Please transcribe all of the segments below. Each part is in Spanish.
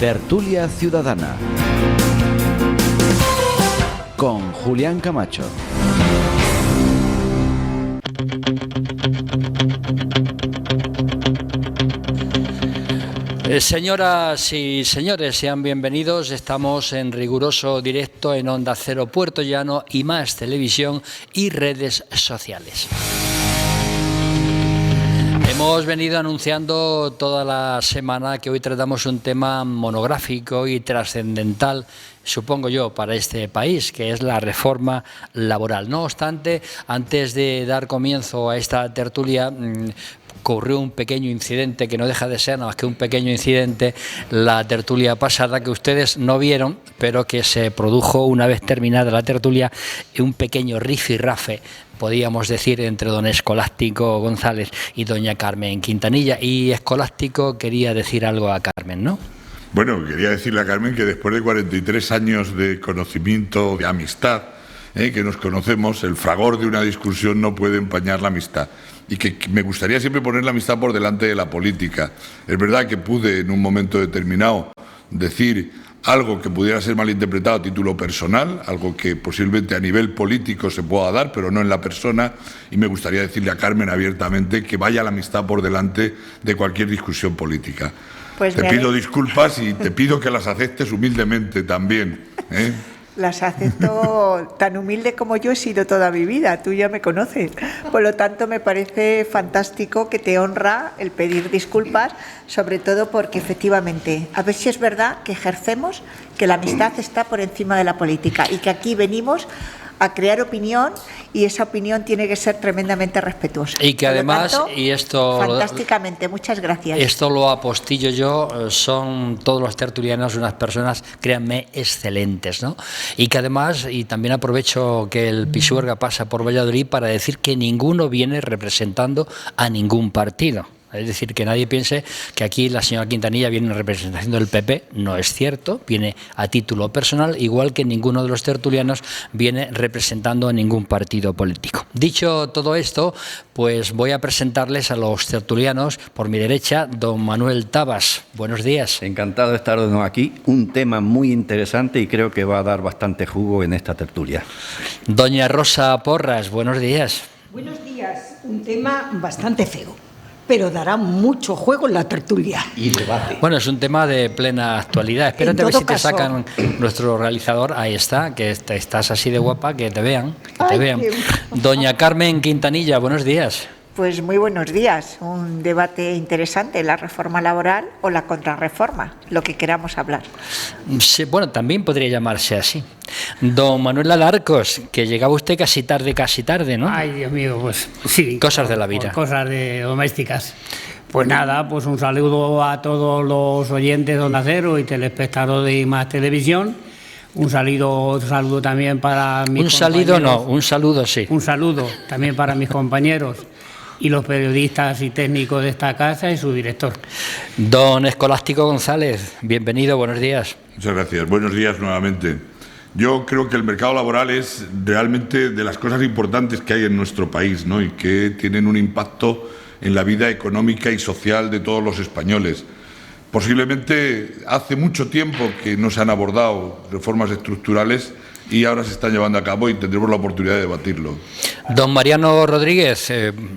Tertulia Ciudadana con Julián Camacho. Señoras y señores, sean bienvenidos. Estamos en riguroso directo en Onda Cero Puerto Llano y Más Televisión y redes sociales. Hemos venido anunciando toda la semana que hoy tratamos un tema monográfico y trascendental, supongo yo, para este país, que es la reforma laboral. No obstante, antes de dar comienzo a esta tertulia, ocurrió un pequeño incidente que no deja de ser nada más que un pequeño incidente, la tertulia pasada, que ustedes no vieron, pero que se produjo una vez terminada la tertulia, un pequeño rifirrafe, podíamos decir, entre don Escolástico González y doña Carmen Quintanilla. Y Escolástico quería decir algo a Carmen, ¿no? Bueno, quería decirle a Carmen que después de 43 años de conocimiento, de amistad, que nos conocemos, el fragor de una discusión no puede empañar la amistad. Y que me gustaría siempre poner la amistad por delante de la política. Es verdad que pude en un momento determinado decir algo que pudiera ser malinterpretado a título personal, algo que posiblemente a nivel político se pueda dar, pero no en la persona, y me gustaría decirle a Carmen abiertamente que vaya la amistad por delante de cualquier discusión política. Pues te pido disculpas y te pido que las aceptes humildemente también, ¿eh? Las acepto tan humilde como yo he sido toda mi vida, tú ya me conoces. Por lo tanto, me parece fantástico que te honra el pedir disculpas, sobre todo porque efectivamente, a ver si es verdad que ejercemos que la amistad está por encima de la política y que aquí venimos a crear opinión y esa opinión tiene que ser tremendamente respetuosa. Y que además, tanto, y esto fantásticamente, muchas gracias. Esto lo apostillo yo, son todos los tertulianos unas personas, créanme, excelentes, ¿no? Y que además, y también aprovecho que el Pisuerga pasa por Valladolid para decir que ninguno viene representando a ningún partido. Es decir, que nadie piense que aquí la señora Quintanilla viene en representación del PP, no es cierto, viene a título personal, igual que ninguno de los tertulianos viene representando a ningún partido político. Dicho todo esto, pues voy a presentarles a los tertulianos. Por mi derecha, don Manuel Tabas. Buenos días. Encantado de estar de nuevo aquí, un tema muy interesante y creo que va a dar bastante jugo en esta tertulia. Doña Rosa Porras, buenos días. Buenos días, un tema bastante feo, pero dará mucho juego en la tertulia. Y debate. Bueno, es un tema de plena actualidad. Espérate a ver si te sacan nuestro realizador. Ahí está, que estás así de guapa, que te vean. Doña Carmen Quintanilla, buenos días. Pues muy buenos días. Un debate interesante, la reforma laboral o la contrarreforma, lo que queramos hablar. Sí, bueno, también podría llamarse así. Don Manuel Alarcos, que llegaba usted casi tarde, ¿no? Ay, Dios mío, pues sí. Cosas de la vida. Cosas domésticas. Pues nada, pues un saludo a todos los oyentes de Onda Cero y telespectadores de Más Televisión. Un saludo también para mis compañeros. Un saludo sí. Un saludo también para mis compañeros y los periodistas y técnicos de esta casa y su director. Don Escolástico González, bienvenido, buenos días. Muchas gracias, buenos días nuevamente. Yo creo que el mercado laboral es realmente de las cosas importantes que hay en nuestro país, ¿no? Y que tienen un impacto en la vida económica y social de todos los españoles. Posiblemente hace mucho tiempo que no se han abordado reformas estructurales y ahora se están llevando a cabo y tendremos la oportunidad de debatirlo. Don Mariano Rodríguez,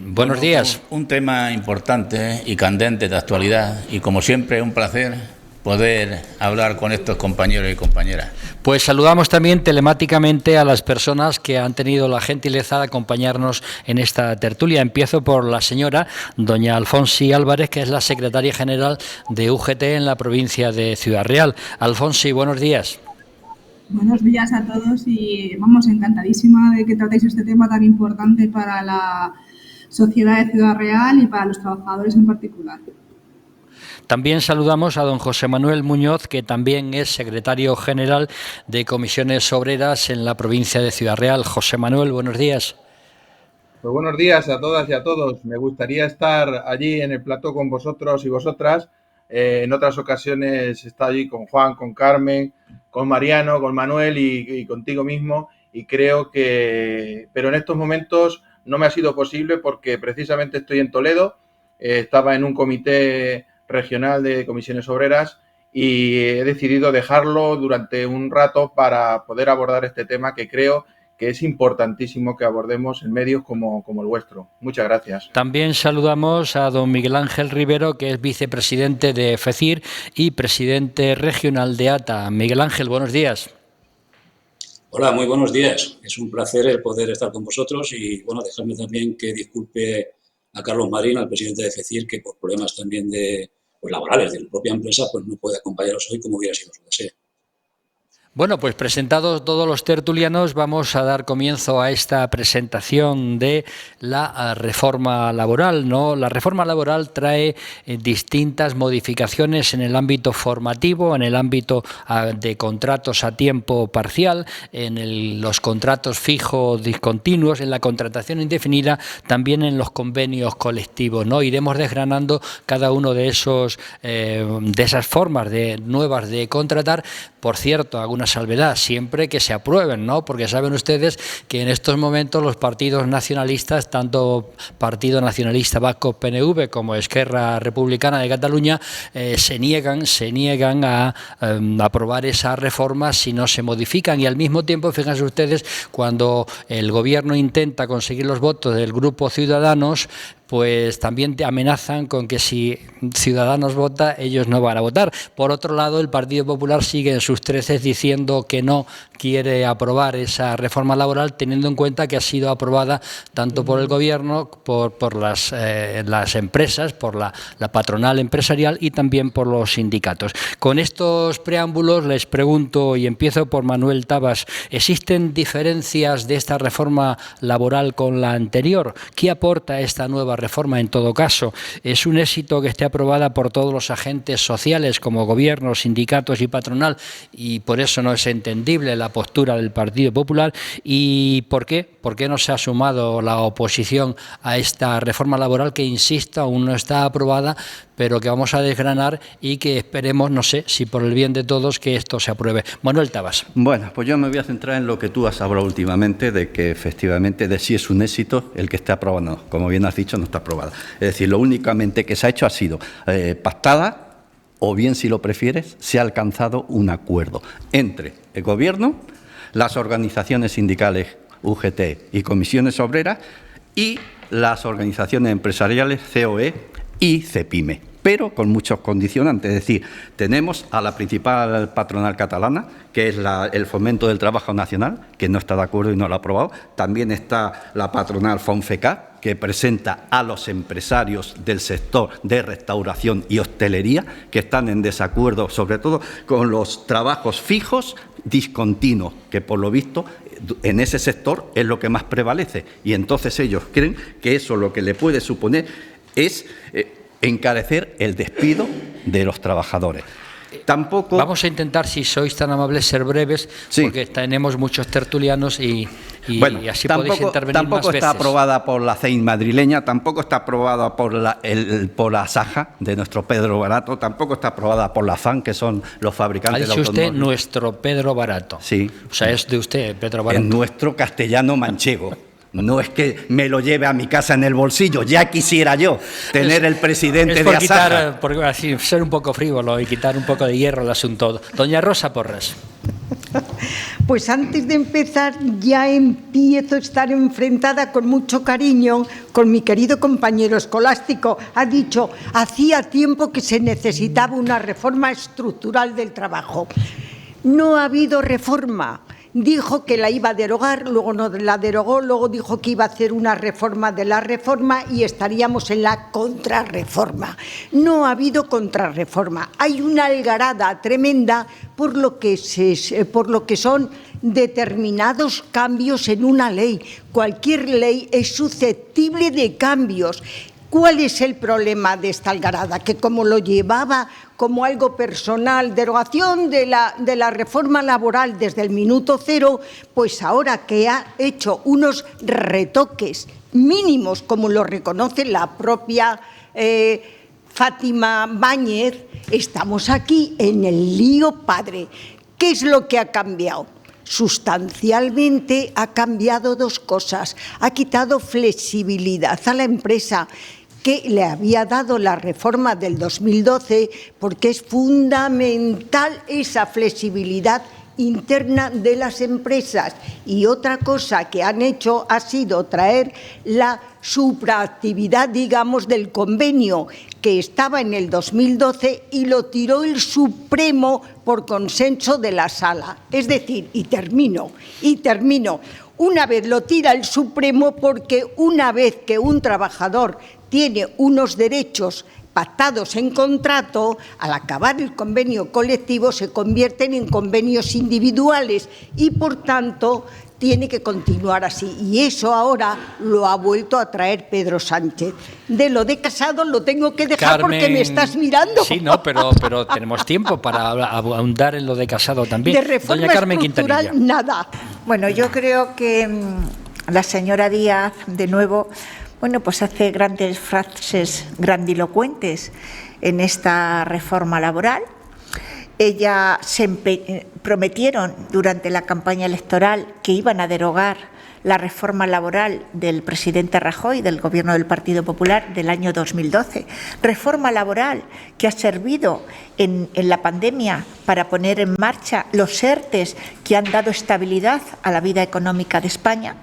buenos días. Un tema importante y candente de actualidad y, como siempre, un placer poder hablar con estos compañeros y compañeras. Pues saludamos también telemáticamente a las personas que han tenido la gentileza de acompañarnos en esta tertulia. Empiezo por la señora doña Alfonsi Álvarez, que es la secretaria general de UGT en la provincia de Ciudad Real. Alfonsi, buenos días. Buenos días a todos y vamos, encantadísima de que tratéis este tema tan importante para la sociedad de Ciudad Real y para los trabajadores en particular. También saludamos a don José Manuel Muñoz, que también es secretario general de Comisiones Obreras en la provincia de Ciudad Real. José Manuel, buenos días. Pues buenos días a todas y a todos. Me gustaría estar allí en el plató con vosotros y vosotras. En otras ocasiones he estado allí con Juan, con Carmen, con Mariano, con Manuel y contigo mismo. Y creo que... Pero en estos momentos no me ha sido posible porque precisamente estoy en Toledo. Estaba en un comité regional de comisiones obreras y he decidido dejarlo durante un rato para poder abordar este tema que creo que es importantísimo que abordemos en medios como el vuestro. Muchas gracias. También saludamos a don Miguel Ángel Rivero, que es vicepresidente de FECIR y presidente regional de ATA. Miguel Ángel, buenos días. Hola, muy buenos días. Es un placer el poder estar con vosotros y, bueno, dejadme también que disculpe a Carlos Marín, al presidente de FECIR, que por problemas también laborales de la propia empresa, pues no puede acompañaros hoy como hubiera sido su deseo. Bueno, pues presentados todos los tertulianos, vamos a dar comienzo a esta presentación de la reforma laboral, ¿no? La reforma laboral trae distintas modificaciones en el ámbito formativo, en el ámbito de contratos a tiempo parcial, en los contratos fijos discontinuos, en la contratación indefinida, también en los convenios colectivos, ¿no? Iremos desgranando cada uno de esas formas nuevas de contratar. Por cierto, alguna salvedad, siempre que se aprueben, ¿no? Porque saben ustedes que en estos momentos los partidos nacionalistas, tanto Partido Nacionalista Vasco PNV como Esquerra Republicana de Cataluña, se niegan a aprobar esas reformas si no se modifican. Y al mismo tiempo, fíjense ustedes, cuando el gobierno intenta conseguir los votos del grupo Ciudadanos, pues también te amenazan con que si Ciudadanos vota, ellos no van a votar. Por otro lado, el Partido Popular sigue en sus treces diciendo que no quiere aprobar esa reforma laboral, teniendo en cuenta que ha sido aprobada tanto por el Gobierno, por las empresas, por la patronal empresarial y también por los sindicatos. Con estos preámbulos les pregunto, y empiezo por Manuel Tabas, ¿existen diferencias de esta reforma laboral con la anterior? ¿Qué aporta esta nueva reforma en todo caso? ¿Es un éxito que esté aprobada por todos los agentes sociales como gobierno, sindicatos y patronal, y por eso no es entendible la postura del Partido Popular? ¿Y por qué? ¿Por qué no se ha sumado la oposición a esta reforma laboral que, insisto, aún no está aprobada, pero que vamos a desgranar y que esperemos, no sé, si por el bien de todos, que esto se apruebe? Manuel Tabas. Bueno, pues yo me voy a centrar en lo que tú has hablado últimamente, de que efectivamente de si es un éxito el que esté aprobado. No, como bien has dicho, no está aprobada. Es decir, lo únicamente que se ha hecho ha sido pactada, o bien, si lo prefieres, se ha alcanzado un acuerdo entre el Gobierno, las organizaciones sindicales UGT y comisiones obreras y las organizaciones empresariales COE y CEPIME, pero con muchos condicionantes. Es decir, tenemos a la principal patronal catalana, que es el Fomento del Trabajo Nacional, que no está de acuerdo y no lo ha aprobado. También está la patronal FONFECA, que presenta a los empresarios del sector de restauración y hostelería, que están en desacuerdo sobre todo con los trabajos fijos discontinuos, que por lo visto en ese sector es lo que más prevalece. Y entonces ellos creen que eso lo que le puede suponer es encarecer el despido de los trabajadores. Tampoco... Vamos a intentar, si sois tan amables, ser breves, sí, porque tenemos muchos tertulianos y así podéis intervenir tampoco más veces. Está aprobada por la CEIN madrileña, tampoco está aprobada por la SAJA de nuestro Pedro Barato, tampoco está aprobada por la FAN, que son los fabricantes de automóviles. Ha dicho usted nuestro Pedro Barato. Sí. O sea, es de usted, Pedro Barato. En nuestro castellano manchego. No es que me lo lleve a mi casa en el bolsillo, ya quisiera yo tener el presidente de Asaja. Por así, ser un poco frívolo y quitar un poco de hierro al asunto. Doña Rosa Porras. Pues antes de empezar ya empiezo a estar enfrentada con mucho cariño con mi querido compañero escolástico. Ha dicho, hacía tiempo que se necesitaba una reforma estructural del trabajo. No ha habido reforma. Dijo que la iba a derogar, luego no la derogó, luego dijo que iba a hacer una reforma de la reforma y estaríamos en la contrarreforma. No ha habido contrarreforma. Hay una algarada tremenda por lo que son determinados cambios en una ley. Cualquier ley es susceptible de cambios. ¿Cuál es el problema de esta algarada? Que como lo llevaba como algo personal, derogación de la reforma laboral desde el minuto cero, pues ahora que ha hecho unos retoques mínimos, como lo reconoce la propia Fátima Báñez, estamos aquí en el lío padre. ¿Qué es lo que ha cambiado? Sustancialmente ha cambiado dos cosas. Ha quitado flexibilidad a la empresa. que le había dado la reforma del 2012, porque es fundamental esa flexibilidad interna de las empresas. Y otra cosa que han hecho ha sido traer la supraactividad, digamos, del convenio que estaba en el 2012 y lo tiró el Supremo por consenso de la Sala. Es decir, y termino, una vez lo tira el Supremo, porque una vez que un trabajador tiene unos derechos pactados en contrato, al acabar el convenio colectivo se convierten en convenios individuales y, por tanto, tiene que continuar así. Y eso ahora lo ha vuelto a traer Pedro Sánchez. De lo de Casado lo tengo que dejar, Carmen, porque me estás mirando. Sí, no, pero tenemos tiempo para ahondar en lo de Casado también. De reforma Doña Carmen estructural, Quintanilla. Nada. Bueno, yo creo que la señora Díaz, de nuevo, bueno, pues hace grandes frases grandilocuentes en esta reforma laboral. Ella prometieron durante la campaña electoral que iban a derogar la reforma laboral del presidente Rajoy, del Gobierno del Partido Popular, del año 2012. Reforma laboral que ha servido en la pandemia para poner en marcha los ERTEs que han dado estabilidad a la vida económica de España.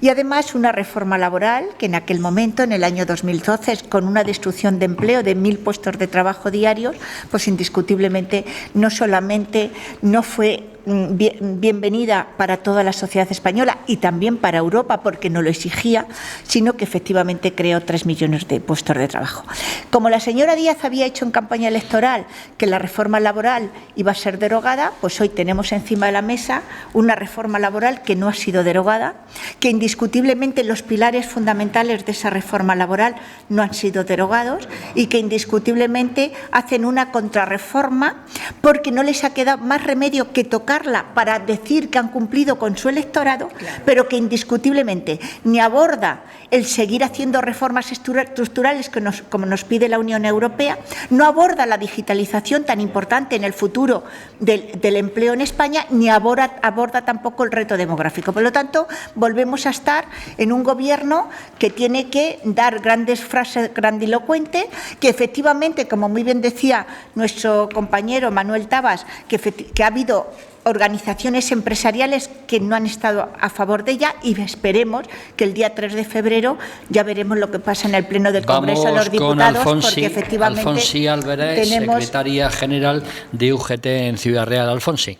Y además una reforma laboral que en aquel momento, en el año 2012, con una destrucción de empleo de 1.000 puestos de trabajo diarios, pues indiscutiblemente no solamente no fue bienvenida para toda la sociedad española y también para Europa, porque no lo exigía, sino que efectivamente creó 3 millones de puestos de trabajo. Como la señora Díaz había hecho en campaña electoral que la reforma laboral iba a ser derogada, pues hoy tenemos encima de la mesa una reforma laboral que no ha sido derogada, que indiscutiblemente los pilares fundamentales de esa reforma laboral no han sido derogados y que indiscutiblemente hacen una contrarreforma porque no les ha quedado más remedio que tocarla para decir que han cumplido con su electorado, claro, pero que indiscutiblemente ni aborda el seguir haciendo reformas estructurales como nos pide la Unión Europea, no aborda la digitalización tan importante en el futuro del empleo en España, ni aborda tampoco el reto demográfico. Por lo tanto, volvemos a estar en un gobierno que tiene que dar grandes frases grandilocuentes, que efectivamente, como muy bien decía nuestro compañero Manuel Tabas, que ha habido organizaciones empresariales que no han estado a favor de ella, y esperemos que el día 3 de febrero ya veremos lo que pasa en el Pleno del Congreso de los Diputados, porque efectivamente Alfonsi Álvarez, secretaria general de UGT en Ciudad Real. Alfonsi.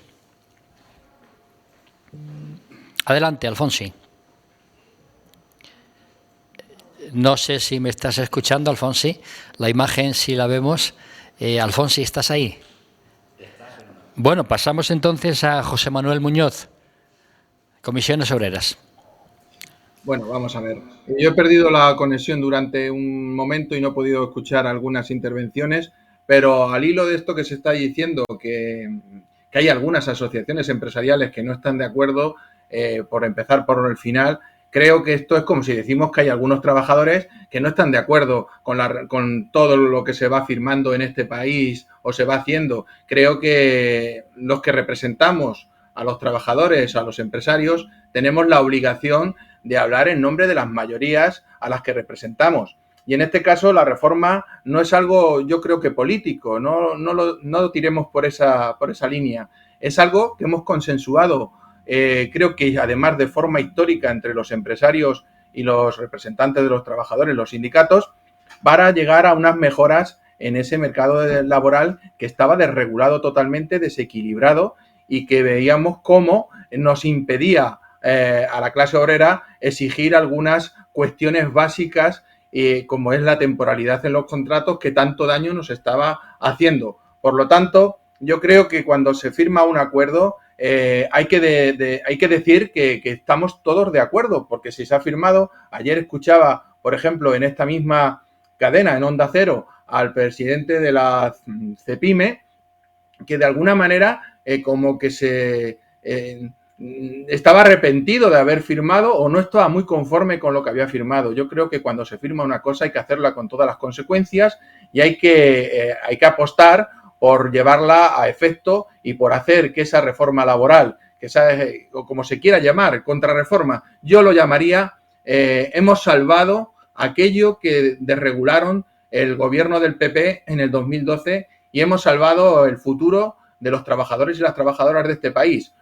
Adelante, Alfonsi. No sé si me estás escuchando, Alfonsi. La imagen sí la vemos. Alfonsi, ¿estás ahí? Bueno, pasamos entonces a José Manuel Muñoz, Comisiones Obreras. Bueno, vamos a ver. Yo he perdido la conexión durante un momento y no he podido escuchar algunas intervenciones, pero al hilo de esto que se está diciendo, que hay algunas asociaciones empresariales que no están de acuerdo, por empezar por el final, creo que esto es como si decimos que hay algunos trabajadores que no están de acuerdo con todo lo que se va firmando en este país o se va haciendo. Creo que los que representamos a los trabajadores, a los empresarios, tenemos la obligación de hablar en nombre de las mayorías a las que representamos. Y en este caso la reforma no es algo, yo creo que político, no lo tiremos por esa línea. Es algo que hemos consensuado. Creo que además de forma histórica entre los empresarios y los representantes de los trabajadores, los sindicatos, para llegar a unas mejoras en ese mercado laboral que estaba desregulado totalmente, desequilibrado, y que veíamos cómo nos impedía a la clase obrera exigir algunas cuestiones básicas, como es la temporalidad en los contratos, que tanto daño nos estaba haciendo. Por lo tanto, yo creo que cuando se firma un acuerdo, hay que decir que estamos todos de acuerdo, porque si se ha firmado, ayer escuchaba, por ejemplo, en esta misma cadena, en Onda Cero, al presidente de la CEPIME, que de alguna manera como que se estaba arrepentido de haber firmado o no estaba muy conforme con lo que había firmado. Yo creo que cuando se firma una cosa hay que hacerla con todas las consecuencias y hay que apostar por llevarla a efecto y por hacer que esa reforma laboral, que o como se quiera llamar, contrarreforma, yo lo llamaría, hemos salvado aquello que desregularon el gobierno del PP en el 2012 y hemos salvado el futuro de los trabajadores y las trabajadoras de este país.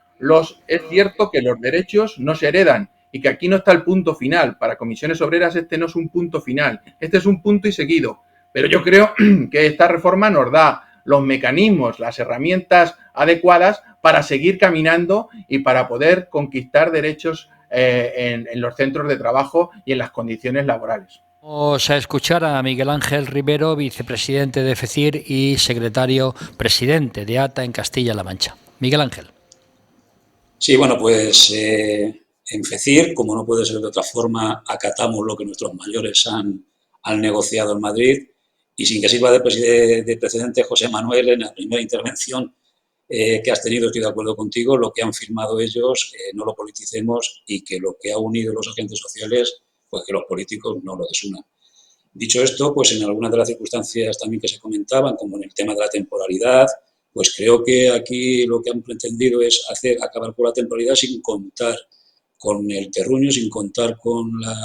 Es cierto que los derechos no se heredan y que aquí no está el punto final. Para Comisiones Obreras este no es un punto final, este es un punto y seguido. Pero yo creo que esta reforma nos da los mecanismos, las herramientas adecuadas para seguir caminando y para poder conquistar derechos en los centros de trabajo y en las condiciones laborales. Vamos a escuchar a Miguel Ángel Rivero, vicepresidente de FECIR y secretario presidente de ATA en Castilla-La Mancha. Miguel Ángel. Sí, bueno, pues en FECIR, como no puede ser de otra forma, acatamos lo que nuestros mayores han negociado en Madrid y sin que sirva de precedente, José Manuel, en la primera intervención que has tenido, estoy de acuerdo contigo, lo que han firmado ellos no lo politicemos y que lo que ha unido los agentes sociales, pues que los políticos no lo desunan. Dicho esto, pues en algunas de las circunstancias también que se comentaban, como en el tema de la temporalidad, pues creo que aquí lo que han pretendido es acabar con la temporalidad sin contar con el terruño, sin contar con la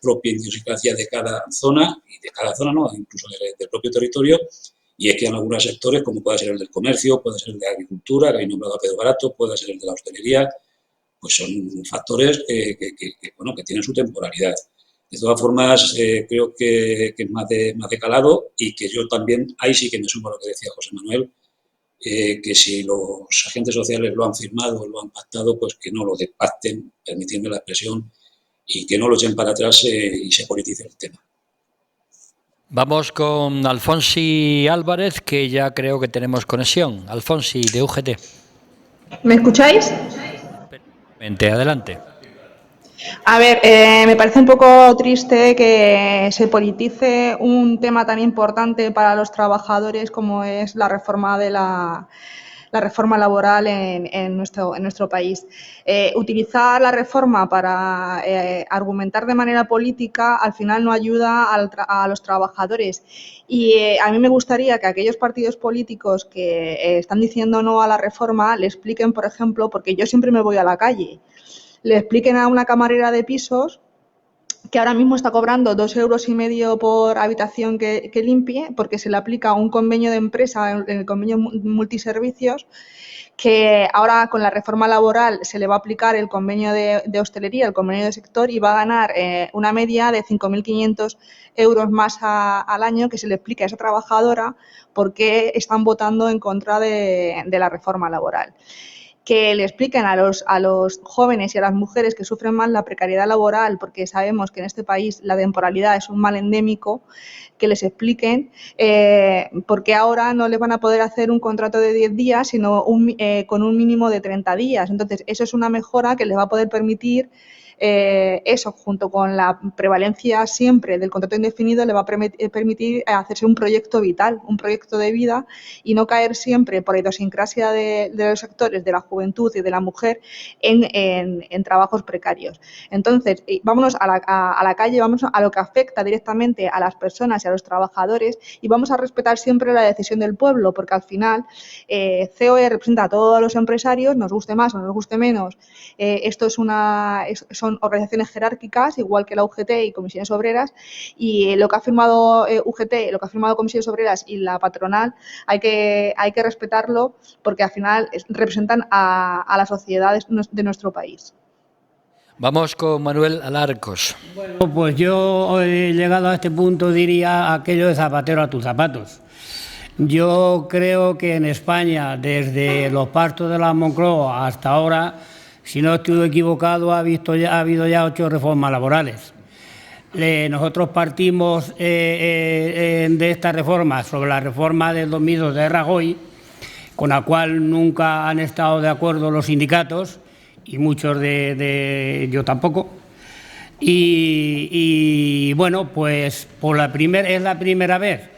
propia idiosincrasia de cada zona, y de cada zona no, incluso del propio territorio, y es que en algunos sectores, como puede ser el del comercio, puede ser el de la agricultura, que habéis nombrado a Pedro Barato, puede ser el de la hostelería, pues son factores que tienen su temporalidad. De todas formas, creo que es más de calado y que yo también, ahí sí que me sumo a lo que decía José Manuel, que si los agentes sociales lo han firmado, lo han pactado, pues que no lo despacten, permitirme la expresión, y que no lo echen para atrás y se politice el tema. Vamos con Alfonsi Álvarez, que ya creo que tenemos conexión. Alfonsi, de UGT. ¿Me escucháis? Adelante. A ver, me parece un poco triste que se politice un tema tan importante para los trabajadores como es la reforma de la reforma laboral en nuestro país. Utilizar la reforma para argumentar de manera política al final no ayuda a los trabajadores. Y a mí me gustaría que aquellos partidos políticos que están diciendo no a la reforma le expliquen, por ejemplo, porque yo siempre me voy a la calle, le expliquen a una camarera de pisos que ahora mismo está cobrando 2,5 € por habitación que limpie, porque se le aplica un convenio de empresa, el convenio multiservicios, que ahora con la reforma laboral se le va a aplicar el convenio de hostelería, el convenio de sector, y va a ganar una media de 5.500 € más al año, que se le explica a esa trabajadora por qué están votando en contra de la reforma laboral. Que le expliquen a los jóvenes y a las mujeres que sufren más la precariedad laboral, porque sabemos que en este país la temporalidad es un mal endémico, que les expliquen por qué ahora no les van a poder hacer un contrato de 10 días, sino con un mínimo de 30 días. Entonces, eso es una mejora que les va a poder permitir eso, junto con la prevalencia siempre del contrato indefinido, le va a permitir hacerse un proyecto vital, un proyecto de vida, y no caer siempre por la idiosincrasia de los sectores, de la juventud y de la mujer, en trabajos precarios. Entonces, vámonos a la calle, vamos a lo que afecta directamente a las personas y a los trabajadores, y vamos a respetar siempre la decisión del pueblo, porque al final COE representa a todos los empresarios, nos guste más o nos guste menos. Esto son organizaciones jerárquicas, igual que la UGT y Comisiones Obreras, y lo que ha firmado UGT, lo que ha firmado Comisiones Obreras y la patronal, hay que respetarlo, porque al final representan a la sociedad de nuestro país. Vamos con Manuel Alarcos. Bueno, pues yo llegado a este punto diría aquello de zapatero a tus zapatos. Yo creo que en España, desde los pactos de la Moncloa hasta ahora, si no estoy equivocado, ha habido ya 8 reformas laborales. Nosotros partimos de esta reforma sobre la reforma del 2002 de Rajoy, con la cual nunca han estado de acuerdo los sindicatos, y muchos de yo tampoco. Y bueno, pues es la primera vez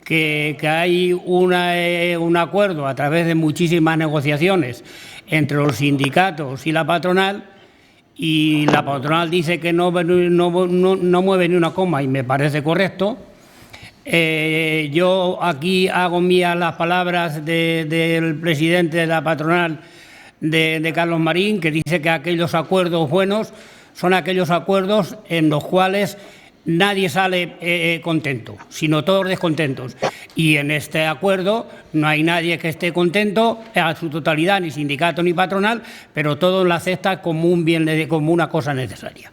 que hay un acuerdo a través de muchísimas negociaciones entre los sindicatos y la patronal, y la patronal dice que no mueve ni una coma, y me parece correcto. Yo aquí hago mías las palabras del presidente de la patronal, de Carlos Marín, que dice que aquellos acuerdos buenos son aquellos acuerdos en los cuales nadie sale contento, sino todos descontentos. Y en este acuerdo no hay nadie que esté contento a su totalidad, ni sindicato ni patronal, pero todos lo aceptan como un bien, como una cosa necesaria.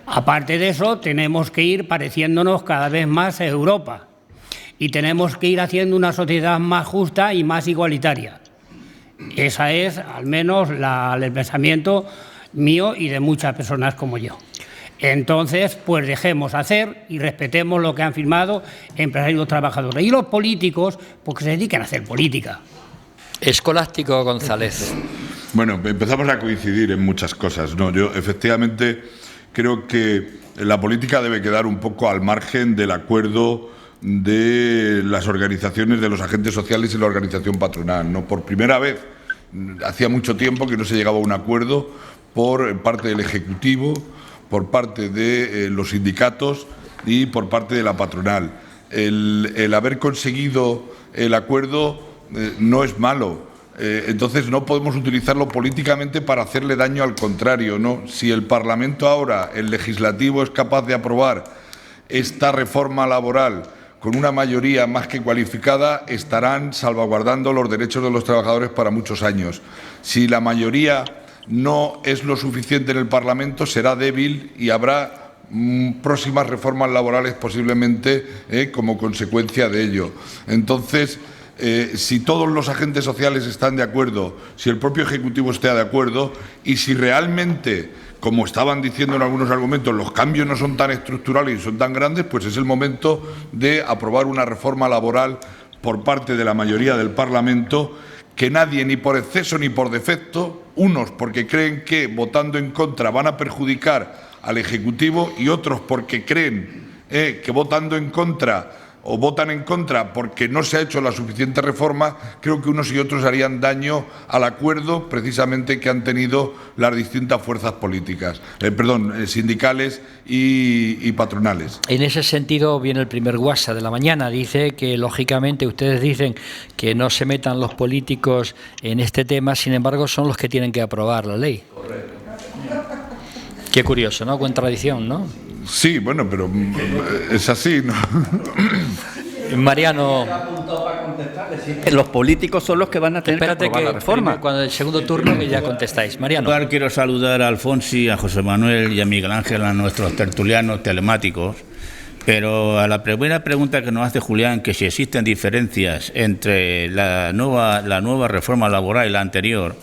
Aparte de eso, tenemos que ir pareciéndonos cada vez más a Europa y tenemos que ir haciendo una sociedad más justa y más igualitaria. Esa es, al menos, el pensamiento mío y de muchas personas como yo. Entonces, pues dejemos hacer y respetemos lo que han firmado empresarios y trabajadores. Y los políticos, pues que se dediquen a hacer política. Escolástico González. Bueno, empezamos a coincidir en muchas cosas, ¿no? Yo, efectivamente, creo que la política debe quedar un poco al margen del acuerdo de las organizaciones, de los agentes sociales y la organización patronal, ¿no? Por primera vez, hacía mucho tiempo que no se llegaba a un acuerdo por parte del Ejecutivo, por parte de los sindicatos y por parte de la patronal. El haber conseguido el acuerdo no es malo. Entonces no podemos utilizarlo políticamente para hacerle daño, al contrario, ¿no? Si el Parlamento ahora, el Legislativo, es capaz de aprobar esta reforma laboral con una mayoría más que cualificada, estarán salvaguardando los derechos de los trabajadores para muchos años. Si la mayoría no es lo suficiente en el Parlamento, será débil y habrá próximas reformas laborales posiblemente como consecuencia de ello. Entonces, si todos los agentes sociales están de acuerdo, si el propio Ejecutivo está de acuerdo y si realmente, como estaban diciendo en algunos argumentos, los cambios no son tan estructurales y son tan grandes, pues es el momento de aprobar una reforma laboral por parte de la mayoría del Parlamento, que nadie, ni por exceso ni por defecto, unos porque creen que votando en contra van a perjudicar al Ejecutivo y otros porque creen que votando en contra o votan en contra porque no se ha hecho la suficiente reforma, creo que unos y otros harían daño al acuerdo precisamente que han tenido las distintas fuerzas políticas, sindicales y patronales. En ese sentido viene el primer WhatsApp de la mañana. Dice que, lógicamente, ustedes dicen que no se metan los políticos en este tema, sin embargo, son los que tienen que aprobar la ley. Correcto. Qué curioso, ¿no? Contradicción, ¿no? Sí, bueno, pero es así, ¿no? Mariano. Los políticos son los que van a tener que aprobar la reforma. Cuando el segundo turno que ya contestáis. Mariano. Quiero saludar a Alfonsi, a José Manuel y a Miguel Ángel, a nuestros tertulianos telemáticos. Pero a la primera pregunta que nos hace Julián, que si existen diferencias entre la nueva reforma laboral y la anterior,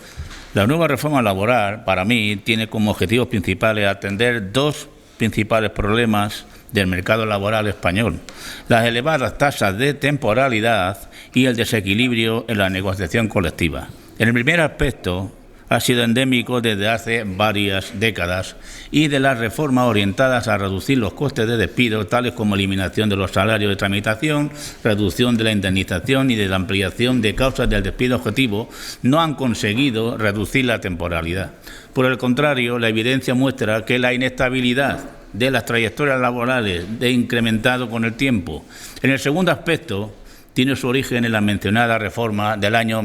la nueva reforma laboral, para mí, tiene como objetivos principales atender dos principales problemas del mercado laboral español: las elevadas tasas de temporalidad y el desequilibrio en la negociación colectiva. En el primer aspecto ha sido endémico desde hace varias décadas y de las reformas orientadas a reducir los costes de despido, tales como eliminación de los salarios de tramitación, reducción de la indemnización y de la ampliación de causas del despido objetivo, no han conseguido reducir la temporalidad. Por el contrario, la evidencia muestra que la inestabilidad de las trayectorias laborales ha incrementado con el tiempo. En el segundo aspecto, tiene su origen en la mencionada reforma del año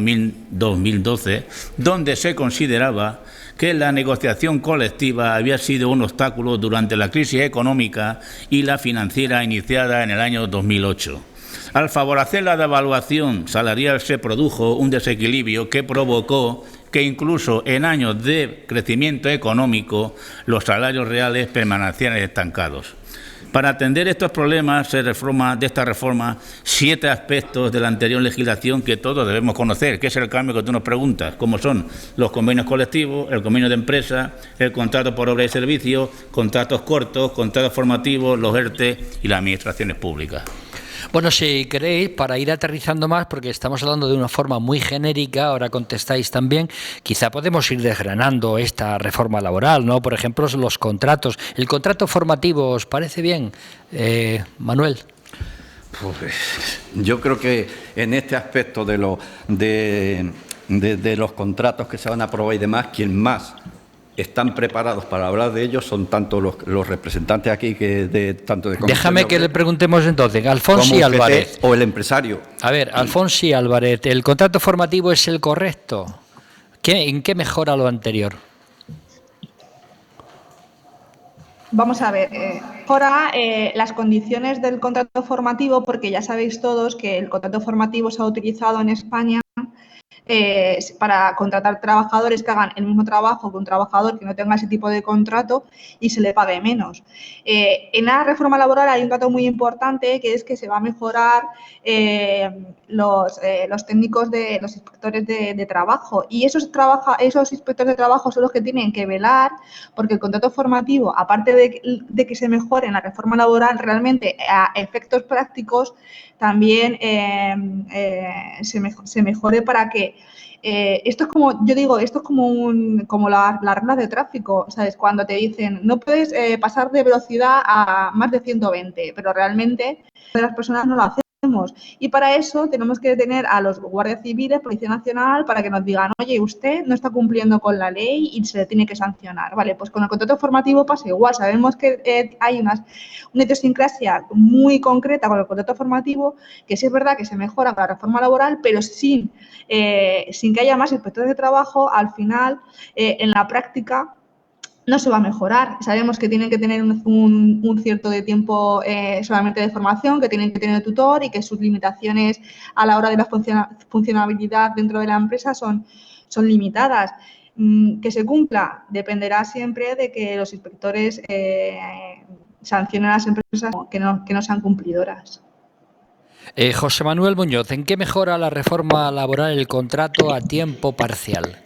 2012, donde se consideraba que la negociación colectiva había sido un obstáculo durante la crisis económica y la financiera iniciada en el año 2008. Al favorecer la devaluación salarial se produjo un desequilibrio que provocó que incluso en años de crecimiento económico los salarios reales permanecieran estancados. Para atender estos problemas se reforma de esta reforma 7 aspectos de la anterior legislación que todos debemos conocer, que es el cambio que tú nos preguntas, como son los convenios colectivos, el convenio de empresa, el contrato por obra y servicio, contratos cortos, contratos formativos, los ERTE y las administraciones públicas. Bueno, si queréis, para ir aterrizando más, porque estamos hablando de una forma muy genérica, ahora contestáis también, quizá podemos ir desgranando esta reforma laboral, ¿no? Por ejemplo, los contratos. ¿El contrato formativo os parece bien, Manuel? Pues, yo creo que en este aspecto de los contratos que se van a aprobar y demás, quien más están preparados para hablar de ellos son tanto los representantes aquí tanto de Déjame que le preguntemos entonces, Alfonsi Álvarez. O el empresario. A ver, Alfonsi Álvarez, ¿el contrato formativo es el correcto? ¿En qué mejora lo anterior? Vamos a ver, ahora las condiciones del contrato formativo, porque ya sabéis todos que el contrato formativo se ha utilizado en España para contratar trabajadores que hagan el mismo trabajo que un trabajador que no tenga ese tipo de contrato y se le pague menos. En la reforma laboral hay un dato muy importante, que es que se va a mejorar los técnicos de los inspectores de trabajo, y esos inspectores de trabajo son los que tienen que velar porque el contrato formativo, aparte de que se mejore en la reforma laboral, realmente a efectos prácticos también se mejore para que esto es como, yo digo, esto es como las reglas de tráfico, ¿sabes? Cuando te dicen no puedes pasar de velocidad a más de 120, pero realmente las personas no lo hacemos. Y para eso tenemos que tener a los guardias civiles, Policía Nacional, para que nos digan, oye, usted no está cumpliendo con la ley y se le tiene que sancionar. Vale, pues con el contrato formativo pasa igual. Sabemos que hay una idiosincrasia muy concreta con el contrato formativo, que sí es verdad que se mejora con la reforma laboral, pero sin que haya más inspectores de trabajo, al final, en la práctica, no se va a mejorar. Sabemos que tienen que tener un cierto de tiempo solamente de formación, que tienen que tener tutor y que sus limitaciones a la hora de la funcionabilidad dentro de la empresa son limitadas. Que se cumpla dependerá siempre de que los inspectores sancionen a las empresas que no sean cumplidoras. José Manuel Muñoz, ¿en qué mejora la reforma laboral el contrato a tiempo parcial?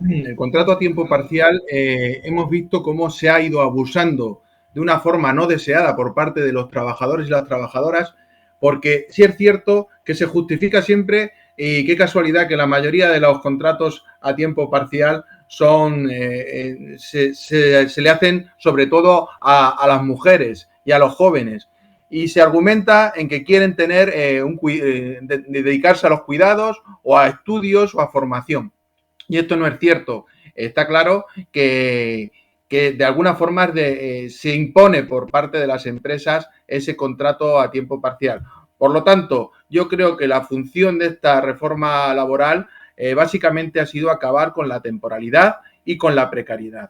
El contrato a tiempo parcial hemos visto cómo se ha ido abusando de una forma no deseada por parte de los trabajadores y las trabajadoras, porque sí es cierto que se justifica siempre, y qué casualidad que la mayoría de los contratos a tiempo parcial se le hacen sobre todo a las mujeres y a los jóvenes, y se argumenta en que quieren tener dedicarse a los cuidados o a estudios o a formación. Y esto no es cierto. Está claro que de alguna forma se impone por parte de las empresas ese contrato a tiempo parcial. Por lo tanto, yo creo que la función de esta reforma laboral básicamente ha sido acabar con la temporalidad y con la precariedad.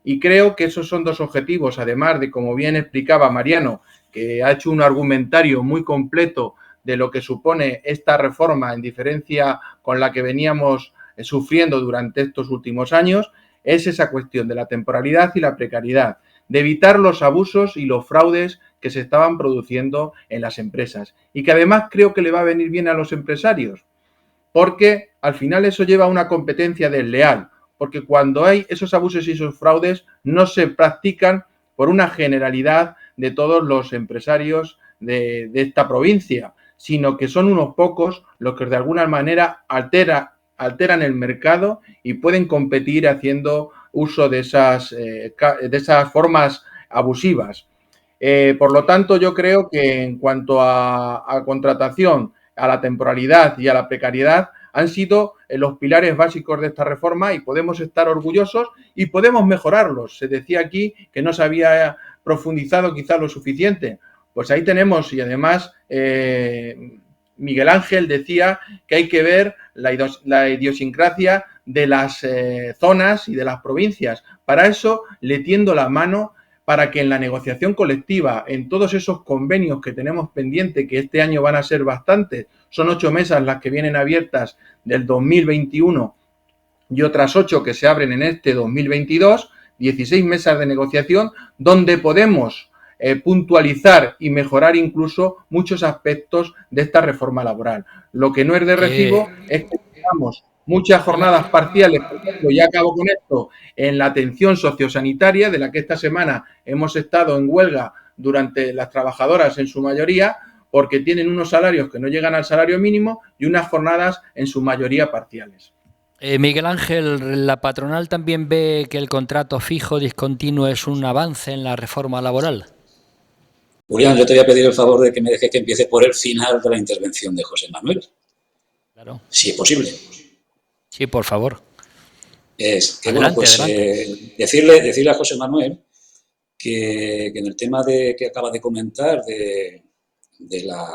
Y creo que esos son dos objetivos, además de, como bien explicaba Mariano, que ha hecho un argumentario muy completo de lo que supone esta reforma en diferencia con la que veníamos sufriendo durante estos últimos años, es esa cuestión de la temporalidad y la precariedad, de evitar los abusos y los fraudes que se estaban produciendo en las empresas, y que además creo que le va a venir bien a los empresarios, porque al final eso lleva a una competencia desleal, porque cuando hay esos abusos y esos fraudes no se practican por una generalidad de todos los empresarios de esta provincia, sino que son unos pocos los que de alguna manera alteran el mercado y pueden competir haciendo uso de esas formas abusivas. Por lo tanto, yo creo que en cuanto a contratación, a la temporalidad y a la precariedad, han sido los pilares básicos de esta reforma, y podemos estar orgullosos y podemos mejorarlos. Se decía aquí que no se había profundizado quizá lo suficiente. Pues ahí tenemos, y además Miguel Ángel decía que hay que ver la idiosincrasia de las zonas y de las provincias. Para eso le tiendo la mano para que en la negociación colectiva, en todos esos convenios que tenemos pendiente, que este año van a ser bastantes, son 8 mesas las que vienen abiertas del 2021 y otras 8 que se abren en este 2022, 16 mesas de negociación donde podemos puntualizar y mejorar incluso muchos aspectos de esta reforma laboral. Lo que no es de recibo es que tengamos muchas jornadas parciales, por ejemplo, ya acabo con esto, en la atención sociosanitaria, de la que esta semana hemos estado en huelga durante las trabajadoras en su mayoría, porque tienen unos salarios que no llegan al salario mínimo y unas jornadas en su mayoría parciales. Miguel Ángel, ¿la patronal también ve que el contrato fijo discontinuo es un avance en la reforma laboral? Julián, yo te voy a pedir el favor de que me dejes que empiece por el final de la intervención de José Manuel. Claro. Si es posible. Sí, por favor. Adelante. Decirle a José Manuel que en el tema que acaba de comentar de la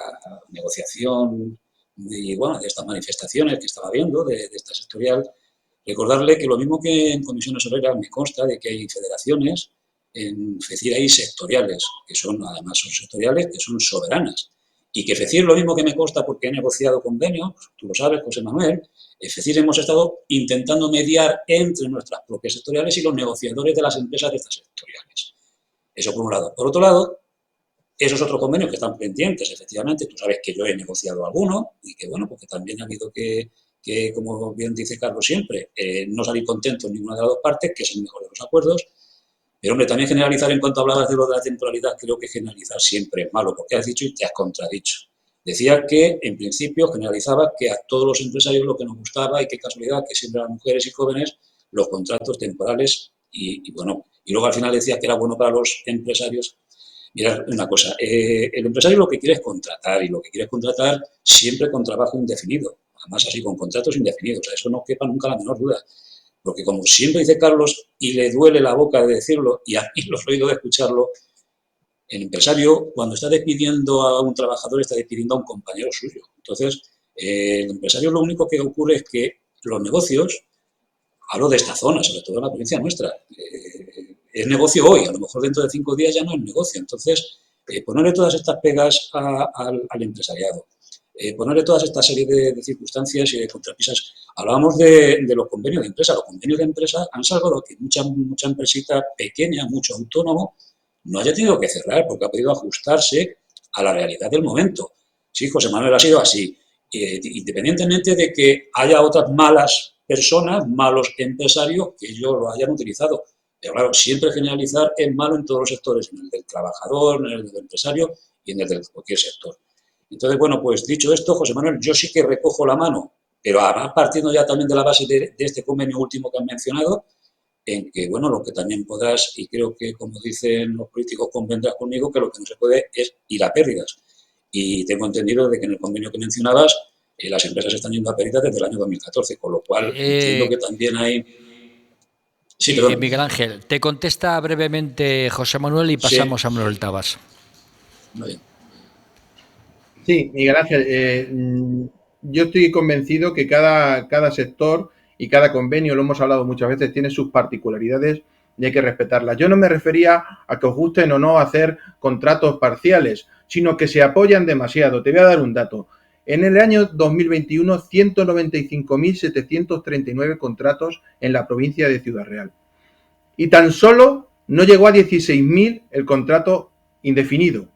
negociación y de estas manifestaciones que estaba viendo, de esta sectorial, Recordarle que lo mismo que en comisiones obreras me consta de que hay federaciones, en FECIR hay sectoriales, que son, además son sectoriales, que son soberanas. Y que FECIR, lo mismo que me consta porque he negociado convenios, tú lo sabes, José Manuel, en FECIR hemos estado intentando mediar entre nuestras propias sectoriales y los negociadores de las empresas de estas sectoriales. Eso por un lado. Por otro lado, esos otros convenios que están pendientes, efectivamente, tú sabes que yo he negociado alguno y que, bueno, porque también ha habido que como bien dice Carlos siempre, no salir contentos en ninguna de las dos partes, que es el mejor de los acuerdos. Pero, hombre, también generalizar, en cuanto hablabas de lo de la temporalidad, creo que generalizar siempre es malo, porque has dicho y te has contradicho. Decía que, en principio, generalizaba que a todos los empresarios lo que nos gustaba, y qué casualidad, que siempre a las mujeres y jóvenes, los contratos temporales, y bueno, y luego al final decía que era bueno para los empresarios. Mira, una cosa, el empresario lo que quiere es contratar, y lo que quiere es contratar siempre con trabajo indefinido, además así, con contratos indefinidos, eso no quepa nunca la menor duda. Porque como siempre dice Carlos, y le duele la boca de decirlo, y a mí los he oído de escucharlo, el empresario, cuando está despidiendo a un trabajador, está despidiendo a un compañero suyo. Entonces, el empresario, lo único que ocurre es que los negocios, hablo de esta zona, sobre todo en la provincia nuestra, es negocio hoy, a lo mejor dentro de 5 días ya no es negocio. Entonces, ponerle todas estas pegas al empresariado, ponerle todas esta serie de circunstancias y de contrapisas. Hablábamos de los convenios de empresa. Los convenios de empresa han salvado que mucha empresita pequeña, mucho autónomo, no haya tenido que cerrar porque ha podido ajustarse a la realidad del momento. Sí, José Manuel, ha sido así. Independientemente de que haya otras malas personas, malos empresarios, que ellos lo hayan utilizado. Pero claro, siempre generalizar es malo en todos los sectores, en el del trabajador, en el del empresario y en el de cualquier sector. Entonces, bueno, pues dicho esto, José Manuel, yo sí que recojo la mano, pero además partiendo ya también de la base de este convenio último que han mencionado, en que, bueno, lo que también podrás, y creo que, como dicen los políticos, convendrás conmigo, que lo que no se puede es ir a pérdidas. Y tengo entendido de que en el convenio que mencionabas, las empresas están yendo a pérdidas desde el año 2014, con lo cual entiendo que también hay... Sí, Miguel Ángel, te contesta brevemente José Manuel y pasamos a Manuel Tabas. Muy bien. Sí, Miguel Ángel, yo estoy convencido que cada sector y cada convenio, lo hemos hablado muchas veces, tiene sus particularidades y hay que respetarlas. Yo no me refería a que os gusten o no hacer contratos parciales, sino que se apoyan demasiado. Te voy a dar un dato. En el año 2021, 195.739 contratos en la provincia de Ciudad Real. Y tan solo no llegó a 16.000 el contrato indefinido.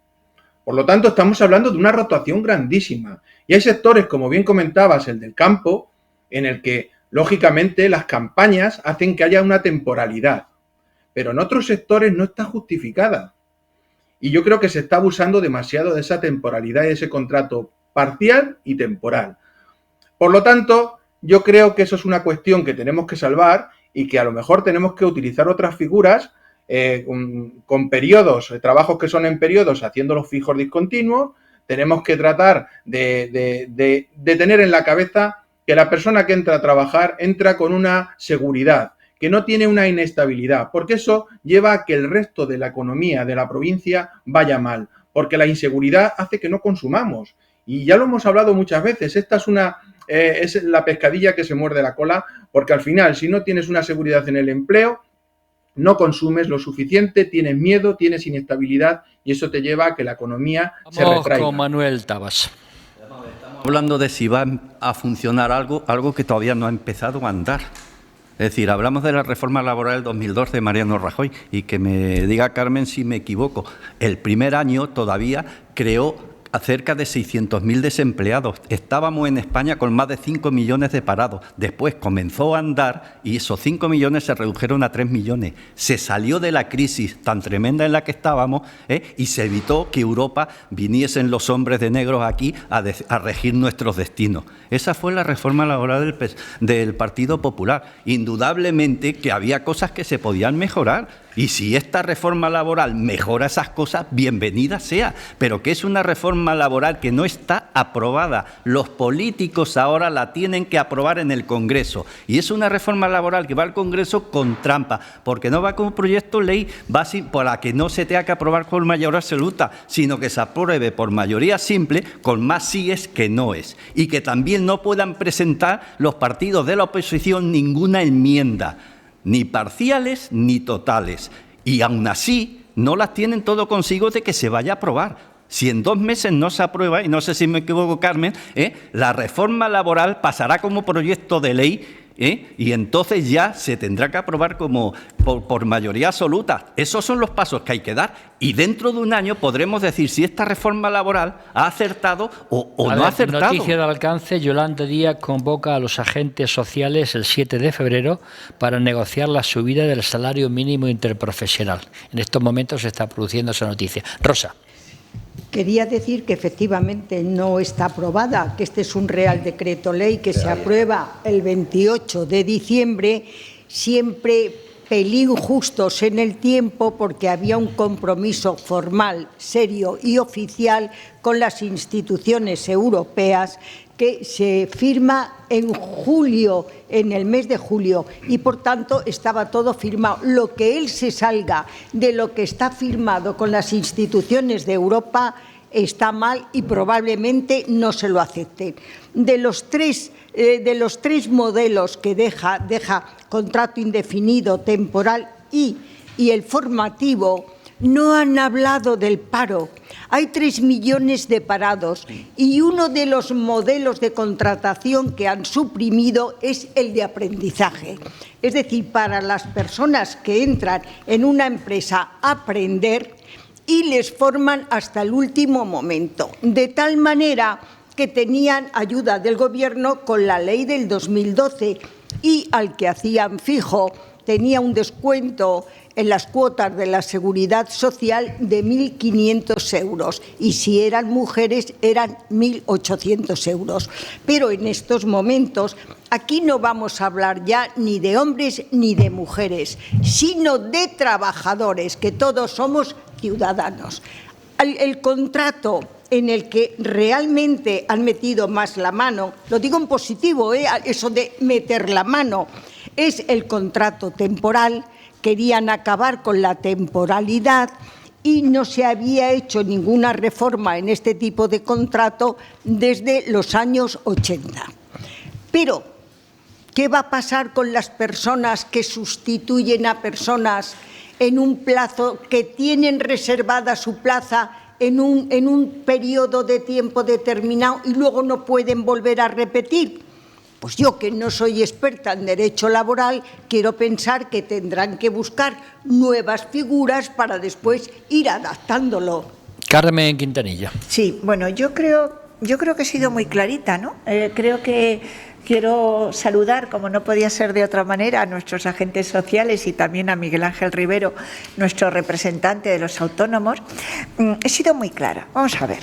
Por lo tanto, estamos hablando de una rotación grandísima. Y hay sectores, como bien comentabas, el del campo, en el que, lógicamente, las campañas hacen que haya una temporalidad. Pero en otros sectores no está justificada. Y yo creo que se está abusando demasiado de esa temporalidad y de ese contrato parcial y temporal. Por lo tanto, yo creo que eso es una cuestión que tenemos que salvar y que a lo mejor tenemos que utilizar otras figuras con periodos, trabajos que son en periodos, haciéndolos fijos discontinuos. Tenemos que tratar de tener en la cabeza que la persona que entra a trabajar entra con una seguridad, que no tiene una inestabilidad, porque eso lleva a que el resto de la economía de la provincia vaya mal, porque la inseguridad hace que no consumamos. Y ya lo hemos hablado muchas veces, esta es la pescadilla que se muerde la cola, porque al final, si no tienes una seguridad en el empleo, no consumes lo suficiente, tienes miedo, tienes inestabilidad y eso te lleva a que la economía se retraiga. Con Manuel Tabas. Estamos hablando de si va a funcionar algo que todavía no ha empezado a andar. Es decir, hablamos de la reforma laboral del 2012 de Mariano Rajoy y que me diga Carmen si me equivoco. El primer año todavía creó a cerca de 600.000 desempleados. Estábamos en España con más de 5 millones de parados. Después comenzó a andar y esos 5 millones se redujeron a 3 millones. Se salió de la crisis tan tremenda en la que estábamos y se evitó que Europa viniesen los hombres de negros aquí a regir nuestros destinos. Esa fue la reforma laboral del Partido Popular. Indudablemente que había cosas que se podían mejorar Y si esta reforma laboral mejora esas cosas, bienvenida sea. Pero que es una reforma laboral que no está aprobada. Los políticos ahora la tienen que aprobar en el Congreso. Y es una reforma laboral que va al Congreso con trampa, porque no va como proyecto de ley, va para que no se tenga que aprobar por mayoría absoluta, sino que se apruebe por mayoría simple, con más síes que noes. Y que también no puedan presentar los partidos de la oposición ninguna enmienda, ni parciales ni totales, y aún así no las tienen todo consigo de que se vaya a aprobar. Si en 2 meses no se aprueba, y no sé si me equivoco, Carmen, la reforma laboral pasará como proyecto de ley, y entonces ya se tendrá que aprobar como por mayoría absoluta. Esos son los pasos que hay que dar, y dentro de un año podremos decir si esta reforma laboral ha acertado o no ha acertado. Noticia de alcance: Yolanda Díaz convoca a los agentes sociales el 7 de febrero para negociar la subida del salario mínimo interprofesional. En estos momentos se está produciendo esa noticia. Rosa. Quería decir que efectivamente no está aprobada, que este es un Real Decreto Ley que se aprueba el 28 de diciembre, siempre pelín justos en el tiempo, porque había un compromiso formal, serio y oficial con las instituciones europeas que se firma en julio, en el mes de julio, y por tanto estaba todo firmado. Lo que él se salga de lo que está firmado con las instituciones de Europa está mal y probablemente no se lo acepten. De los tres modelos que deja contrato indefinido, temporal y el formativo, no han hablado del paro. Hay 3 millones de parados y uno de los modelos de contratación que han suprimido es el de aprendizaje. Es decir, para las personas que entran en una empresa a aprender y les forman hasta el último momento, de tal manera que tenían ayuda del Gobierno con la ley del 2012 y al que hacían fijo tenía un descuento en las cuotas de la Seguridad Social de 1.500 euros y si eran mujeres eran 1.800 euros. Pero en estos momentos aquí no vamos a hablar ya ni de hombres ni de mujeres, sino de trabajadores, que todos somos ciudadanos. El contrato en el que realmente han metido más la mano, lo digo en positivo, eso de meter la mano, es el contrato temporal. Querían acabar con la temporalidad y no se había hecho ninguna reforma en este tipo de contrato desde los años 80. Pero, ¿qué va a pasar con las personas que sustituyen a personas en un plazo, que tienen reservada su plaza en un periodo de tiempo determinado y luego no pueden volver a repetir? Pues yo, que no soy experta en derecho laboral, quiero pensar que tendrán que buscar nuevas figuras para después ir adaptándolo. Carmen Quintanilla. Sí, bueno, yo creo que he sido muy clarita, ¿no? Creo que quiero saludar, como no podía ser de otra manera, a nuestros agentes sociales y también a Miguel Ángel Rivero, nuestro representante de los autónomos. He sido muy clara. Vamos a ver.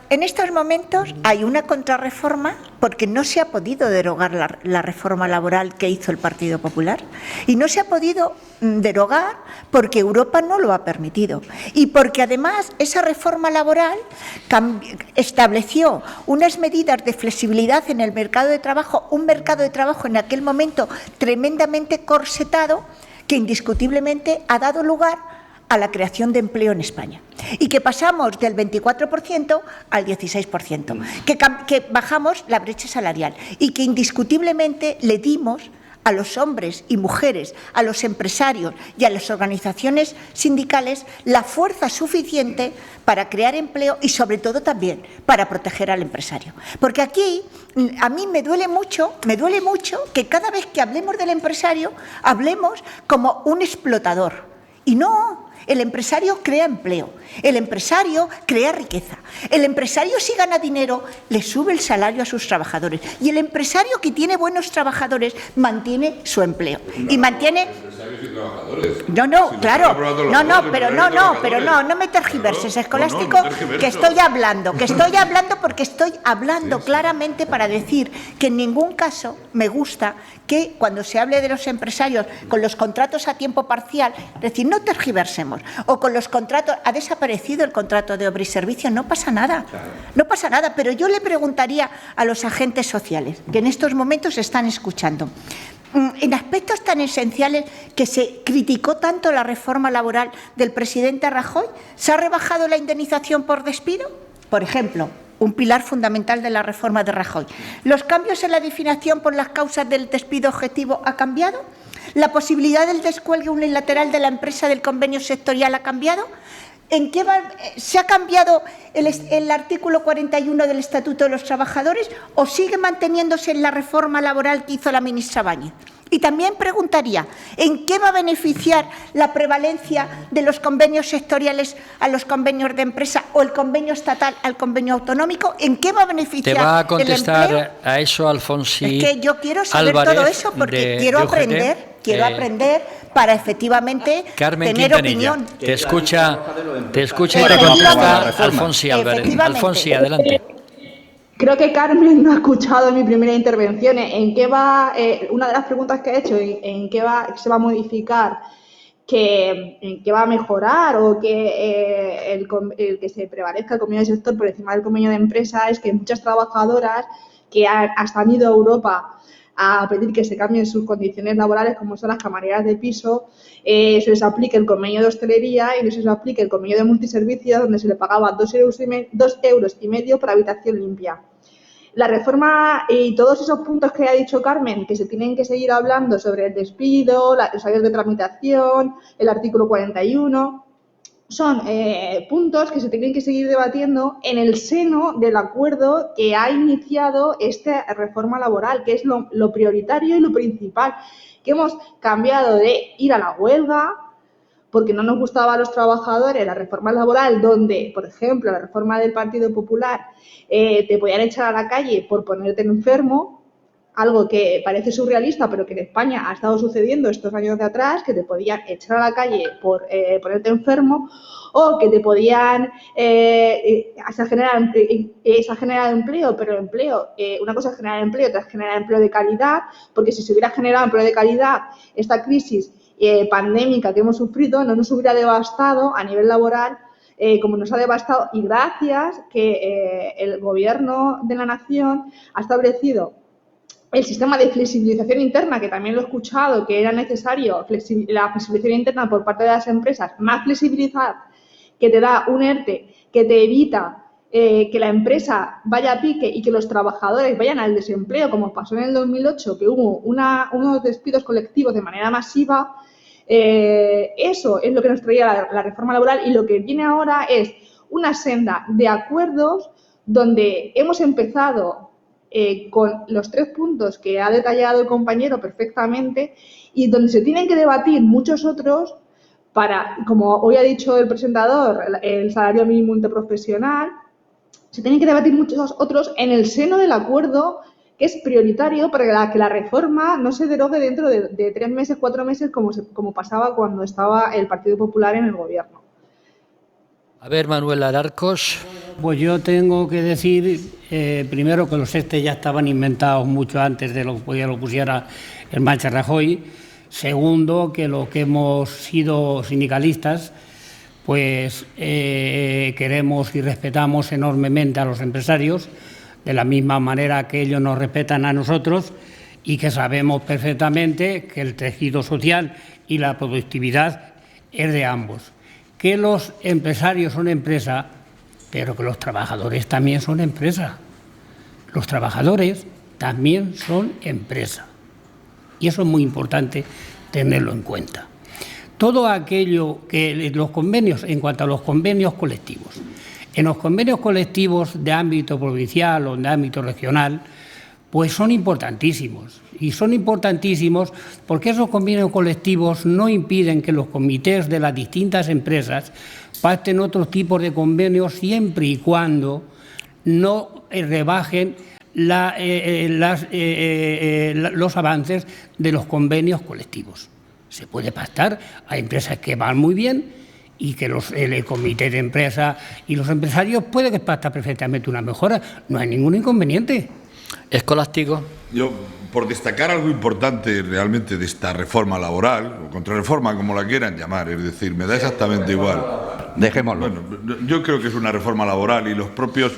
En estos momentos hay una contrarreforma porque no se ha podido derogar la reforma laboral que hizo el Partido Popular y no se ha podido derogar porque Europa no lo ha permitido y porque además esa reforma laboral estableció unas medidas de flexibilidad en el mercado de trabajo, un mercado de trabajo en aquel momento tremendamente corsetado que indiscutiblemente ha dado lugar a la creación de empleo en España y que pasamos del 24% al 16%, que bajamos la brecha salarial y que indiscutiblemente le dimos a los hombres y mujeres, a los empresarios y a las organizaciones sindicales la fuerza suficiente para crear empleo y sobre todo también para proteger al empresario. Porque aquí a mí me duele mucho que cada vez que hablemos del empresario hablemos como un explotador. Y no, El empresario crea empleo, el empresario crea riqueza, el empresario si gana dinero le sube el salario a sus trabajadores y el empresario que tiene buenos trabajadores mantiene su empleo y mantiene... No me tergiverses, Escolástico, que estoy hablando porque estoy hablando claramente para decir que en ningún caso me gusta que cuando se hable de los empresarios con los contratos a tiempo parcial, es decir, no tergiversemos, o con los contratos, ha desaparecido el contrato de obra y servicio, no pasa nada, pero yo le preguntaría a los agentes sociales que en estos momentos están escuchando, en aspectos tan esenciales que se criticó tanto la reforma laboral del presidente Rajoy, ¿se ha rebajado la indemnización por despido? Por ejemplo, un pilar fundamental de la reforma de Rajoy. ¿Los cambios en la definición por las causas del despido objetivo ha cambiado? ¿La posibilidad del descuelgue unilateral de la empresa del convenio sectorial ha cambiado? ¿En qué se ha cambiado el artículo 41 del Estatuto de los Trabajadores o sigue manteniéndose en la reforma laboral que hizo la ministra Báñez? Y también preguntaría, ¿en qué va a beneficiar la prevalencia de los convenios sectoriales a los convenios de empresa o el convenio estatal al convenio autonómico? ¿En qué va a beneficiar? ¿Te va a contestar a eso, Alfonsi? Es que yo quiero saber Álvarez, todo eso porque quiero aprender para efectivamente Carmen tener Quintanilla, opinión. te escucha y te contesta Alfonsi Álvarez. Alfonsi, adelante. Creo que Carmen no ha escuchado mi primera intervención. ¿En qué va? Una de las preguntas que he hecho, ¿en qué se va a modificar? ¿En qué va a mejorar? O que el que se prevalezca el convenio de sector por encima del convenio de empresa es que muchas trabajadoras que hasta han ido a Europa a pedir que se cambien sus condiciones laborales, como son las camareras de piso, se les aplique el convenio de hostelería y no se les aplique el convenio de multiservicios, donde se le pagaba 2,5 euros por habitación limpia. La reforma y todos esos puntos que ha dicho Carmen, que se tienen que seguir hablando sobre el despido, los años de tramitación, el artículo 41, son puntos que se tienen que seguir debatiendo en el seno del acuerdo que ha iniciado esta reforma laboral, que es lo prioritario y lo principal, que hemos cambiado de ir a la huelga porque no nos gustaba a los trabajadores la reforma laboral, donde, por ejemplo, la reforma del Partido Popular te podían echar a la calle por ponerte enfermo, algo que parece surrealista, pero que en España ha estado sucediendo estos años de atrás, que te podían echar a la calle por ponerte enfermo, o que te podían se ha generado empleo, pero empleo, una cosa es generar empleo, otra es generar empleo de calidad, porque si se hubiera generado empleo de calidad, esta crisis pandémica que hemos sufrido no nos hubiera devastado a nivel laboral como nos ha devastado, y gracias que el Gobierno de la Nación ha establecido el sistema de flexibilización interna, que también lo he escuchado, que era necesario la flexibilización interna por parte de las empresas, más flexibilizar, que te da un ERTE, que te evita que la empresa vaya a pique y que los trabajadores vayan al desempleo, como pasó en el 2008, que hubo unos despidos colectivos de manera masiva. Eso es lo que nos traía la reforma laboral, y lo que viene ahora es una senda de acuerdos donde hemos empezado con los 3 puntos que ha detallado el compañero perfectamente y donde se tienen que debatir muchos otros para, como hoy ha dicho el presentador, el salario mínimo interprofesional. Se tienen que debatir muchos otros en el seno del acuerdo, que es prioritario para que la reforma no se derogue dentro de 3 meses, 4 meses, como pasaba cuando estaba el Partido Popular en el Gobierno. A ver, Manuel Alarcos. Pues yo tengo que decir, primero, que los ERTE ya estaban inventados mucho antes de que lo pusiera en marcha Rajoy. Segundo, que lo que hemos sido sindicalistas, pues queremos y respetamos enormemente a los empresarios, de la misma manera que ellos nos respetan a nosotros, y que sabemos perfectamente que el tejido social y la productividad es de ambos. Que los empresarios son empresa, pero que los trabajadores también son empresa. Los trabajadores también son empresa. Y eso es muy importante tenerlo en cuenta. Todo aquello que los convenios, en cuanto a los convenios colectivos, en los convenios colectivos de ámbito provincial o de ámbito regional, pues son importantísimos. Y son importantísimos porque esos convenios colectivos no impiden que los comités de las distintas empresas pacten otros tipos de convenios siempre y cuando no rebajen los avances de los convenios colectivos. Se puede pactar, hay empresas que van muy bien y que el comité de empresa y los empresarios pueden pactar perfectamente una mejora, no hay ningún inconveniente. Escolástico. Yo, por destacar algo importante realmente de esta reforma laboral, o contrarreforma, como la quieran llamar, es decir, me da exactamente igual. Dejémoslo. Bueno, yo creo que es una reforma laboral y los propios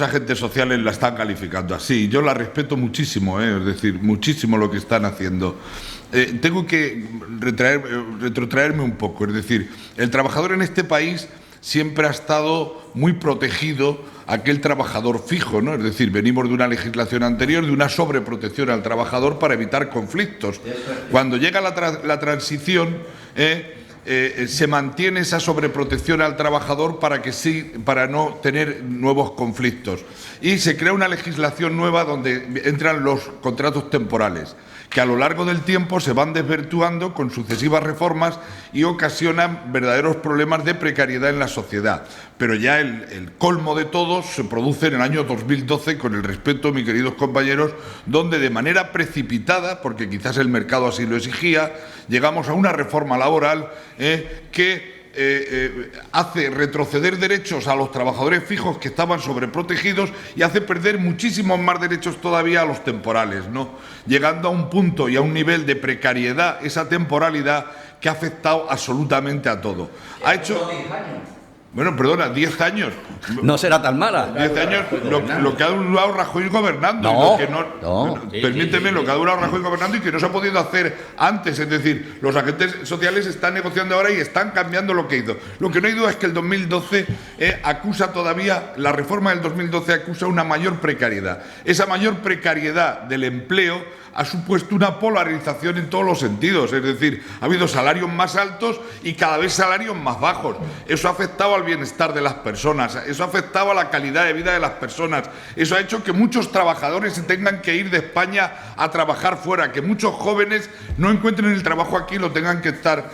agentes sociales la están calificando así. Yo la respeto muchísimo, es decir, muchísimo lo que están haciendo. Tengo que retrotraerme un poco, es decir, el trabajador en este país siempre ha estado muy protegido, aquel trabajador fijo, ¿no? Es decir, venimos de una legislación anterior, de una sobreprotección al trabajador para evitar conflictos. Cuando llega la transición, se mantiene esa sobreprotección al trabajador para no tener nuevos conflictos. Y se crea una legislación nueva donde entran los contratos temporales, que a lo largo del tiempo se van desvirtuando con sucesivas reformas y ocasionan verdaderos problemas de precariedad en la sociedad. Pero ya el colmo de todos se produce en el año 2012, con el respeto, mis queridos compañeros, donde de manera precipitada, porque quizás el mercado así lo exigía, llegamos a una reforma laboral que hace retroceder derechos a los trabajadores fijos que estaban sobreprotegidos y hace perder muchísimos más derechos todavía a los temporales, ¿no? Llegando a un punto y a un nivel de precariedad, esa temporalidad que ha afectado absolutamente a todo. Ha hecho... Bueno, perdona, 10 años. No será tan mala. 10 años, lo que ha durado Rajoy gobernando. Permíteme, lo que ha durado Rajoy gobernando y que no se ha podido hacer antes. Es decir, los agentes sociales están negociando ahora y están cambiando lo que hizo. Lo que no hay duda es que el 2012 acusa todavía, la reforma del 2012 acusa una mayor precariedad. Esa mayor precariedad del empleo ha supuesto una polarización en todos los sentidos, es decir, ha habido salarios más altos y cada vez salarios más bajos. Eso ha afectado al bienestar de las personas, eso ha afectado a la calidad de vida de las personas, eso ha hecho que muchos trabajadores se tengan que ir de España a trabajar fuera, que muchos jóvenes no encuentren el trabajo aquí y lo tengan que estar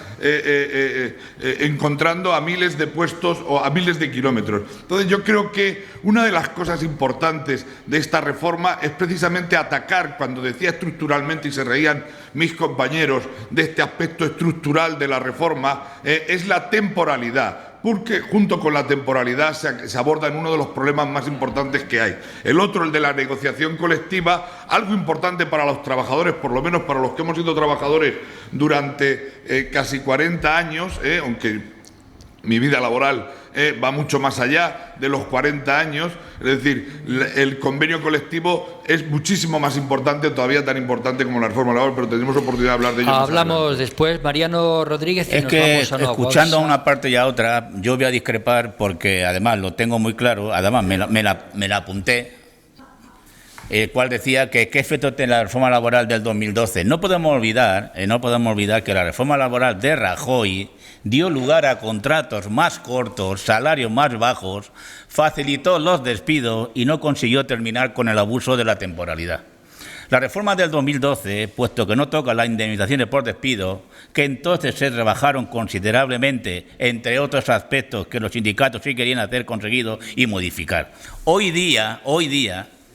encontrando a miles de puestos o a miles de kilómetros. Entonces yo creo que una de las cosas importantes de esta reforma es precisamente atacar, cuando decía estructuralmente, y se reían mis compañeros de este aspecto estructural de la reforma, es la temporalidad. Porque junto con la temporalidad se abordan uno de los problemas más importantes que hay. El otro, el de la negociación colectiva, algo importante para los trabajadores, por lo menos para los que hemos sido trabajadores durante casi 40 años, aunque mi vida laboral va mucho más allá de los 40 años, es decir, el convenio colectivo es muchísimo más importante, todavía tan importante como la reforma laboral, pero tendremos oportunidad de hablar de ello. Hablamos después, Mariano Rodríguez. Es que escuchando a una parte y a otra, yo voy a discrepar porque además lo tengo muy claro, además me la apunté, cual decía que qué efecto tiene la reforma laboral del 2012. No podemos olvidar que la reforma laboral de Rajoy dio lugar a contratos más cortos, salarios más bajos, facilitó los despidos y no consiguió terminar con el abuso de la temporalidad. La reforma del 2012, puesto que no toca las indemnizaciones por despido, que entonces se rebajaron considerablemente, entre otros aspectos que los sindicatos sí querían hacer conseguido y modificar. Hoy día,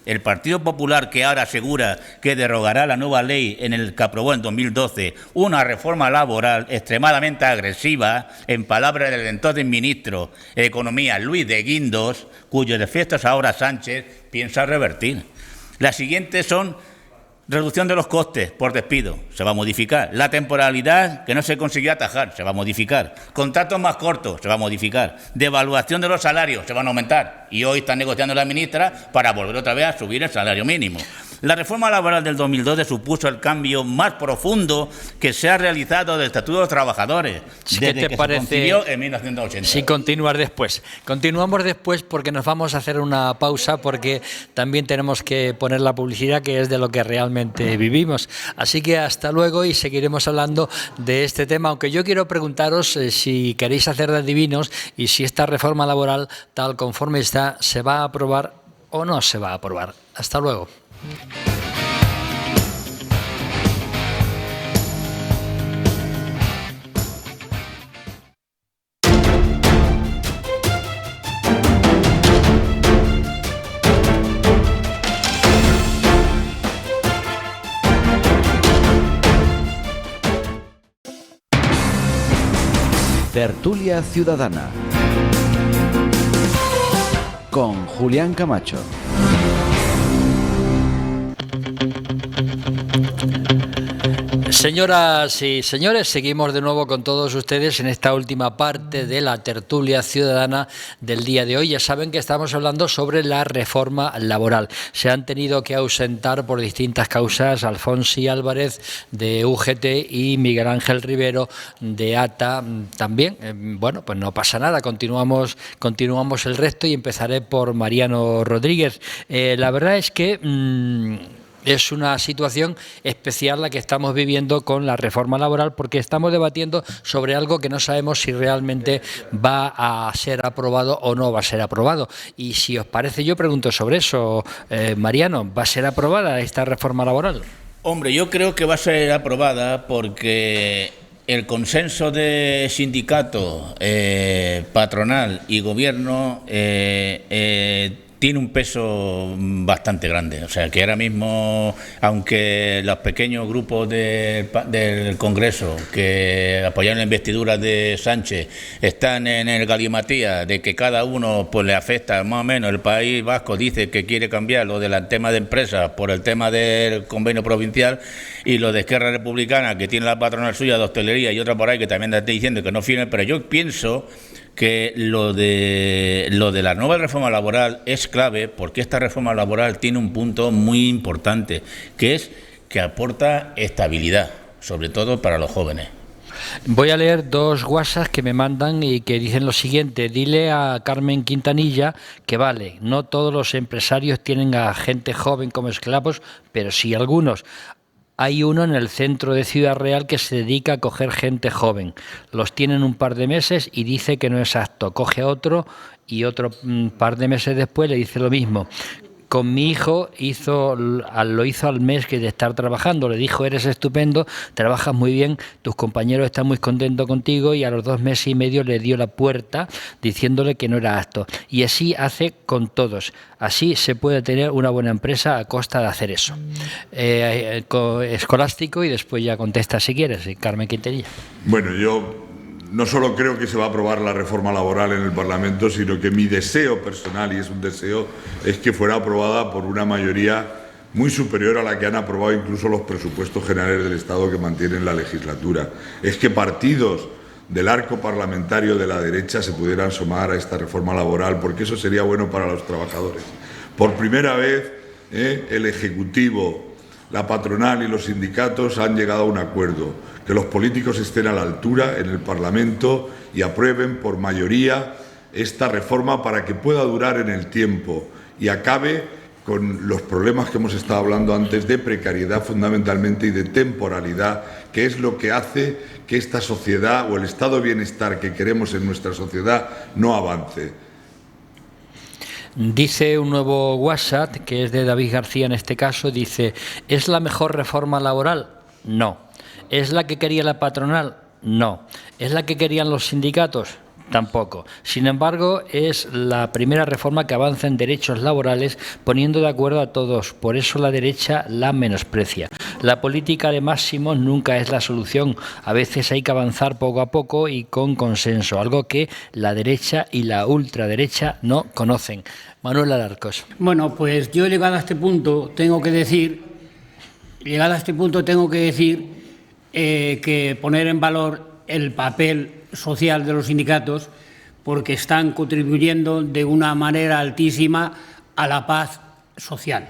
el Partido Popular, que ahora asegura que derogará la nueva ley en el que aprobó en 2012 una reforma laboral extremadamente agresiva, en palabras del entonces ministro de Economía, Luis de Guindos, cuyos efectos ahora Sánchez piensa revertir. Las siguientes son: reducción de los costes por despido, se va a modificar. La temporalidad, que no se consiguió atajar, se va a modificar. Contratos más cortos, se va a modificar. Devaluación de los salarios, se van a aumentar. Y hoy están negociando la ministra para volver otra vez a subir el salario mínimo. La reforma laboral del 2012 supuso el cambio más profundo que se ha realizado del Estatuto de los Trabajadores, ¿Qué desde te que parece, se concibió en 1980. Si continuar después. Continuamos después porque nos vamos a hacer una pausa, porque también tenemos que poner la publicidad, que es de lo que realmente vivimos. Así que hasta luego y seguiremos hablando de este tema, aunque yo quiero preguntaros si queréis hacer de adivinos y si esta reforma laboral, tal conforme está, se va a aprobar o no se va a aprobar. Hasta luego. Tertulia Ciudadana con Julián Camacho. Señoras y señores, seguimos de nuevo con todos ustedes en esta última parte de la tertulia ciudadana del día de hoy. Ya saben que estamos hablando sobre la reforma laboral. Se han tenido que ausentar por distintas causas Alfonsi Álvarez de UGT y Miguel Ángel Rivero de ATA también. Bueno, pues no pasa nada, continuamos el resto y empezaré por Mariano Rodríguez. La verdad es que es una situación especial la que estamos viviendo con la reforma laboral, porque estamos debatiendo sobre algo que no sabemos si realmente va a ser aprobado o no va a ser aprobado. Y si os parece, yo pregunto sobre eso. Mariano, ¿va a ser aprobada esta reforma laboral? Hombre, yo creo que va a ser aprobada porque el consenso de sindicato, patronal y gobierno tiene un peso bastante grande. O sea, que ahora mismo, aunque los pequeños grupos del Congreso que apoyaron la investidura de Sánchez están en el galimatías de que cada uno pues le afecta más o menos, el País Vasco dice que quiere cambiar lo del tema de empresas por el tema del convenio provincial, y lo de Esquerra Republicana, que tiene la patronal suya de hostelería y otra por ahí que también está diciendo que no firme, pero yo pienso que lo de la nueva reforma laboral es clave, porque esta reforma laboral tiene un punto muy importante, que es que aporta estabilidad, sobre todo para los jóvenes. Voy a leer dos WhatsApp que me mandan y que dicen lo siguiente. Dile a Carmen Quintanilla que vale, no todos los empresarios tienen a gente joven como esclavos, pero sí algunos. Hay uno en el centro de Ciudad Real que se dedica a coger gente joven. Los tienen un par de meses y dice que no es apto. Coge a otro y otro par de meses después le dice lo mismo. Con mi hijo lo hizo al mes que de estar trabajando. Le dijo, eres estupendo, trabajas muy bien, tus compañeros están muy contentos contigo, y a los 2 meses y medio le dio la puerta diciéndole que no era apto. Y así hace con todos. Así se puede tener una buena empresa a costa de hacer eso. Escolástico, y después ya contesta si quieres, Carmen Quintanilla. Bueno, yo no solo creo que se va a aprobar la reforma laboral en el Parlamento, sino que mi deseo personal, y es un deseo, es que fuera aprobada por una mayoría muy superior a la que han aprobado incluso los presupuestos generales del Estado que mantienen la legislatura. Es que partidos del arco parlamentario de la derecha se pudieran sumar a esta reforma laboral, porque eso sería bueno para los trabajadores. Por primera vez, el Ejecutivo, la patronal y los sindicatos han llegado a un acuerdo. Que los políticos estén a la altura en el Parlamento y aprueben por mayoría esta reforma para que pueda durar en el tiempo y acabe con los problemas que hemos estado hablando antes de precariedad fundamentalmente y de temporalidad, que es lo que hace que esta sociedad o el estado de bienestar que queremos en nuestra sociedad no avance. Dice un nuevo WhatsApp, que es de David García en este caso, dice, ¿es la mejor reforma laboral? No. ¿Es la que quería la patronal? No. ¿Es la que querían los sindicatos? Tampoco. Sin embargo, es la primera reforma que avanza en derechos laborales poniendo de acuerdo a todos. Por eso la derecha la menosprecia. La política de máximos nunca es la solución. A veces hay que avanzar poco a poco y con consenso, algo que la derecha y la ultraderecha no conocen. Manuel Alarcos. Bueno, pues yo llegado a este punto tengo que decir que poner en valor el papel social de los sindicatos, porque están contribuyendo de una manera altísima a la paz social.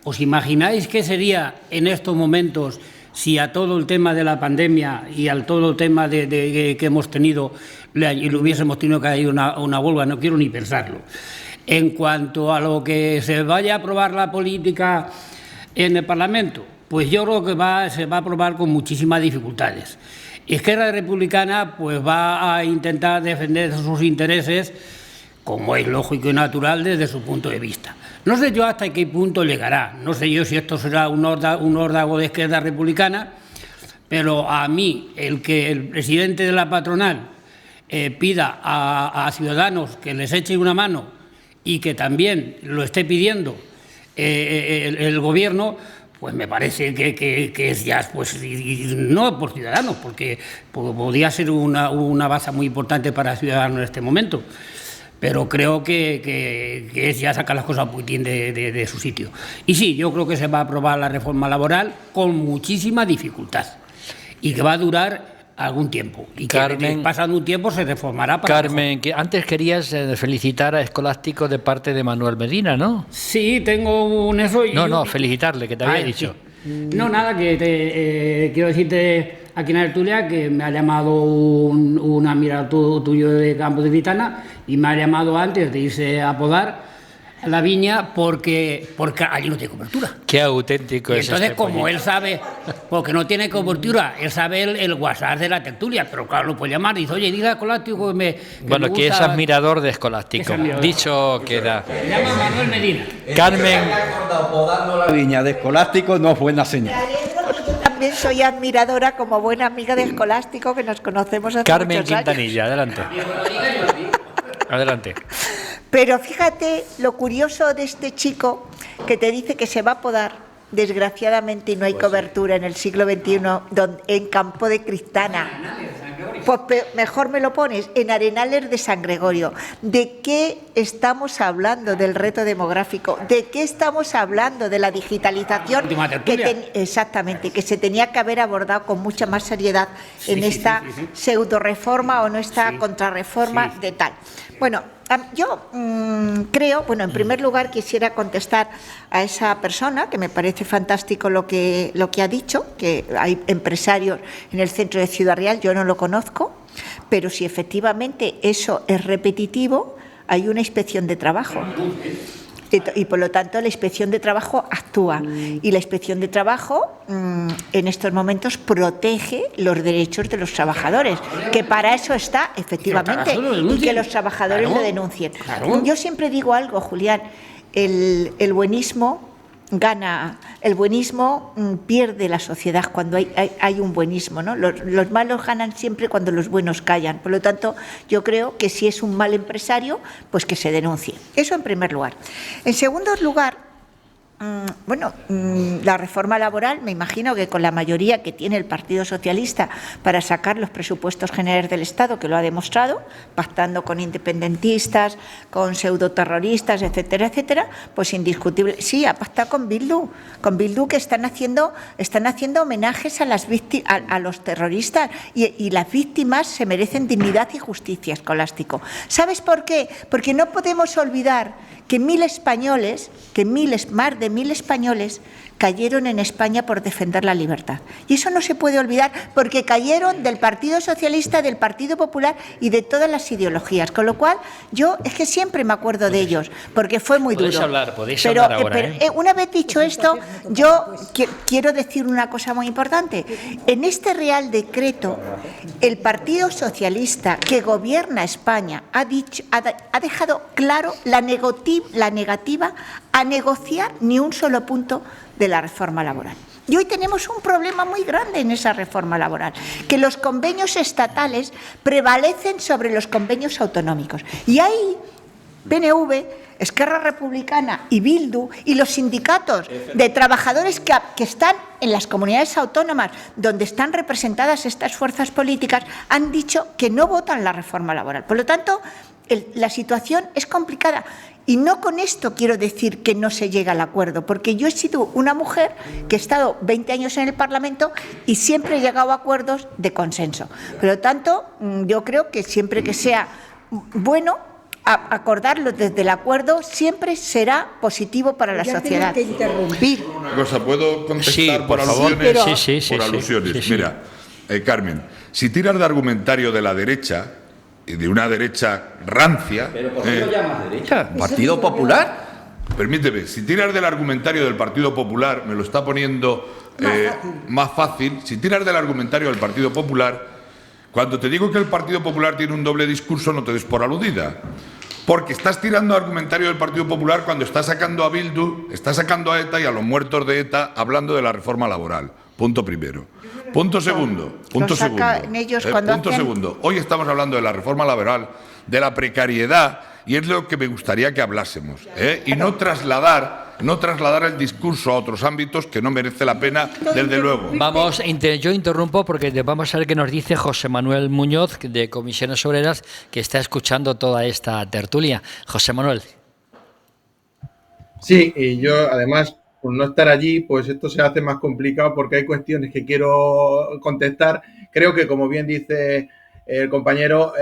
¿Os imagináis qué sería en estos momentos si a todo el tema de la pandemia y al todo el tema que hemos tenido y lo hubiésemos tenido que ir una huelga? No quiero ni pensarlo. En cuanto a lo que se vaya a aprobar la política en el Parlamento, pues yo creo que se va a aprobar con muchísimas dificultades. Esquerra Republicana pues va a intentar defender sus intereses, como es lógico y natural desde su punto de vista. No sé yo hasta qué punto llegará, no sé yo si esto será un órdago de izquierda republicana, pero a mí el que el presidente de la patronal pida a Ciudadanos que les eche una mano y que también lo esté pidiendo el Gobierno, pues me parece que es ya, pues, y no por Ciudadanos, porque podría ser una baza muy importante para Ciudadanos en este momento. Pero creo que es ya sacar las cosas un poquitín de su sitio. Y sí, yo creo que se va a aprobar la reforma laboral con muchísima dificultad y que va a durar algún tiempo. Y Carmen, que pasando un tiempo se reformará. Carmen, que antes querías felicitar a Escolástico de parte de Manuel Medina, ¿no? Sí, tengo un eso. No, felicitarle, que te había dicho. Sí. No, nada, que quiero decirte aquí en la tertulia que me ha llamado un admirador tuyo de Campos de Gitana y me ha llamado antes de irse a podar la viña porque allí no tiene cobertura. Qué auténtico es. Entonces, como él sabe, porque no tiene cobertura, él sabe el WhatsApp de la tertulia, pero claro, lo puede llamar y dice, oye, diga a Escolástico que es admirador de Escolástico. Dicho queda. Se llama Manuel Medina. Carmen. Podando la viña de Escolástico no es buena señal. También soy admiradora como buena amiga de Escolástico, que nos conocemos hace Carmen muchos años. Quintanilla, adelante. Adelante. Pero fíjate lo curioso de este chico que te dice que se va a podar, desgraciadamente, y no hay cobertura en el siglo XXI en Campo de Cristana. Pues mejor me lo pones, en Arenales de San Gregorio. ¿De qué estamos hablando del reto demográfico? ¿De qué estamos hablando de la digitalización? Exactamente, que se tenía que haber abordado con mucha más seriedad en esta pseudo-reforma o no esta contrarreforma de tal. Bueno, yo creo, en primer lugar quisiera contestar a esa persona, que me parece fantástico lo que ha dicho, que hay empresarios en el centro de Ciudad Real, yo no lo conozco, pero si efectivamente eso es repetitivo, hay una inspección de trabajo. Y por lo tanto la Inspección de Trabajo actúa y la Inspección de Trabajo en estos momentos protege los derechos de los trabajadores, que para eso está efectivamente, y que los trabajadores lo denuncien. Yo siempre digo algo, Julián, el buenismo gana, el buenismo pierde la sociedad cuando hay un buenismo, ¿no? Los malos ganan siempre cuando los buenos callan. Por lo tanto, yo creo que si es un mal empresario, pues que se denuncie. Eso en primer lugar. En segundo lugar, la reforma laboral, me imagino que con la mayoría que tiene el Partido Socialista para sacar los presupuestos generales del Estado, que lo ha demostrado, pactando con independentistas, con pseudoterroristas, etcétera, etcétera, pues indiscutible. Sí, ha pactado con Bildu que están haciendo homenajes a los terroristas y las víctimas se merecen dignidad y justicia, Escolástico. ¿Sabes por qué? Porque no podemos olvidar que más de 1000 españoles cayeron en España por defender la libertad. Y eso no se puede olvidar porque cayeron del Partido Socialista, del Partido Popular y de todas las ideologías. Con lo cual, yo es que siempre me acuerdo de ellos, porque fue muy duro. Podéis hablar ahora. Una vez dicho esto, yo quiero decir una cosa muy importante. En este Real Decreto, el Partido Socialista que gobierna España ha dejado claro la negativa a negociar ni un solo punto de la reforma laboral. Y hoy tenemos un problema muy grande en esa reforma laboral, que los convenios estatales prevalecen sobre los convenios autonómicos. Y ahí PNV, Esquerra Republicana y Bildu y los sindicatos de trabajadores que están en las comunidades autónomas donde están representadas estas fuerzas políticas han dicho que no votan la reforma laboral. Por lo tanto, la situación es complicada. Y no con esto quiero decir que no se llega al acuerdo, porque yo he sido una mujer que he estado 20 años en el Parlamento y siempre he llegado a acuerdos de consenso. Por lo tanto, yo creo que siempre que sea bueno acordarlo desde el acuerdo, siempre será positivo para la sociedad. Una cosa, ¿puedo contestar por alusiones? Por alusiones. Mira, Carmen, si tiras de argumentario de la derecha, y de una derecha rancia... ¿Pero por qué lo llamas derecha? ¿Partido Popular? Permíteme, si tiras del argumentario del Partido Popular, me lo está poniendo más fácil. Si tiras del argumentario del Partido Popular, cuando te digo que el Partido Popular tiene un doble discurso, no te des por aludida. Porque estás tirando argumentario del Partido Popular cuando estás sacando a Bildu, estás sacando a ETA y a los muertos de ETA hablando de la reforma laboral. Punto primero. Punto segundo. Hoy estamos hablando de la reforma laboral, de la precariedad, y es lo que me gustaría que hablásemos, y no trasladar el discurso a otros ámbitos que no merece la pena, desde luego. Yo interrumpo porque vamos a ver qué nos dice José Manuel Muñoz, de Comisiones Obreras, que está escuchando toda esta tertulia. José Manuel. Sí, y yo además, por no estar allí, pues esto se hace más complicado porque hay cuestiones que quiero contestar. Creo que, como bien dice el compañero,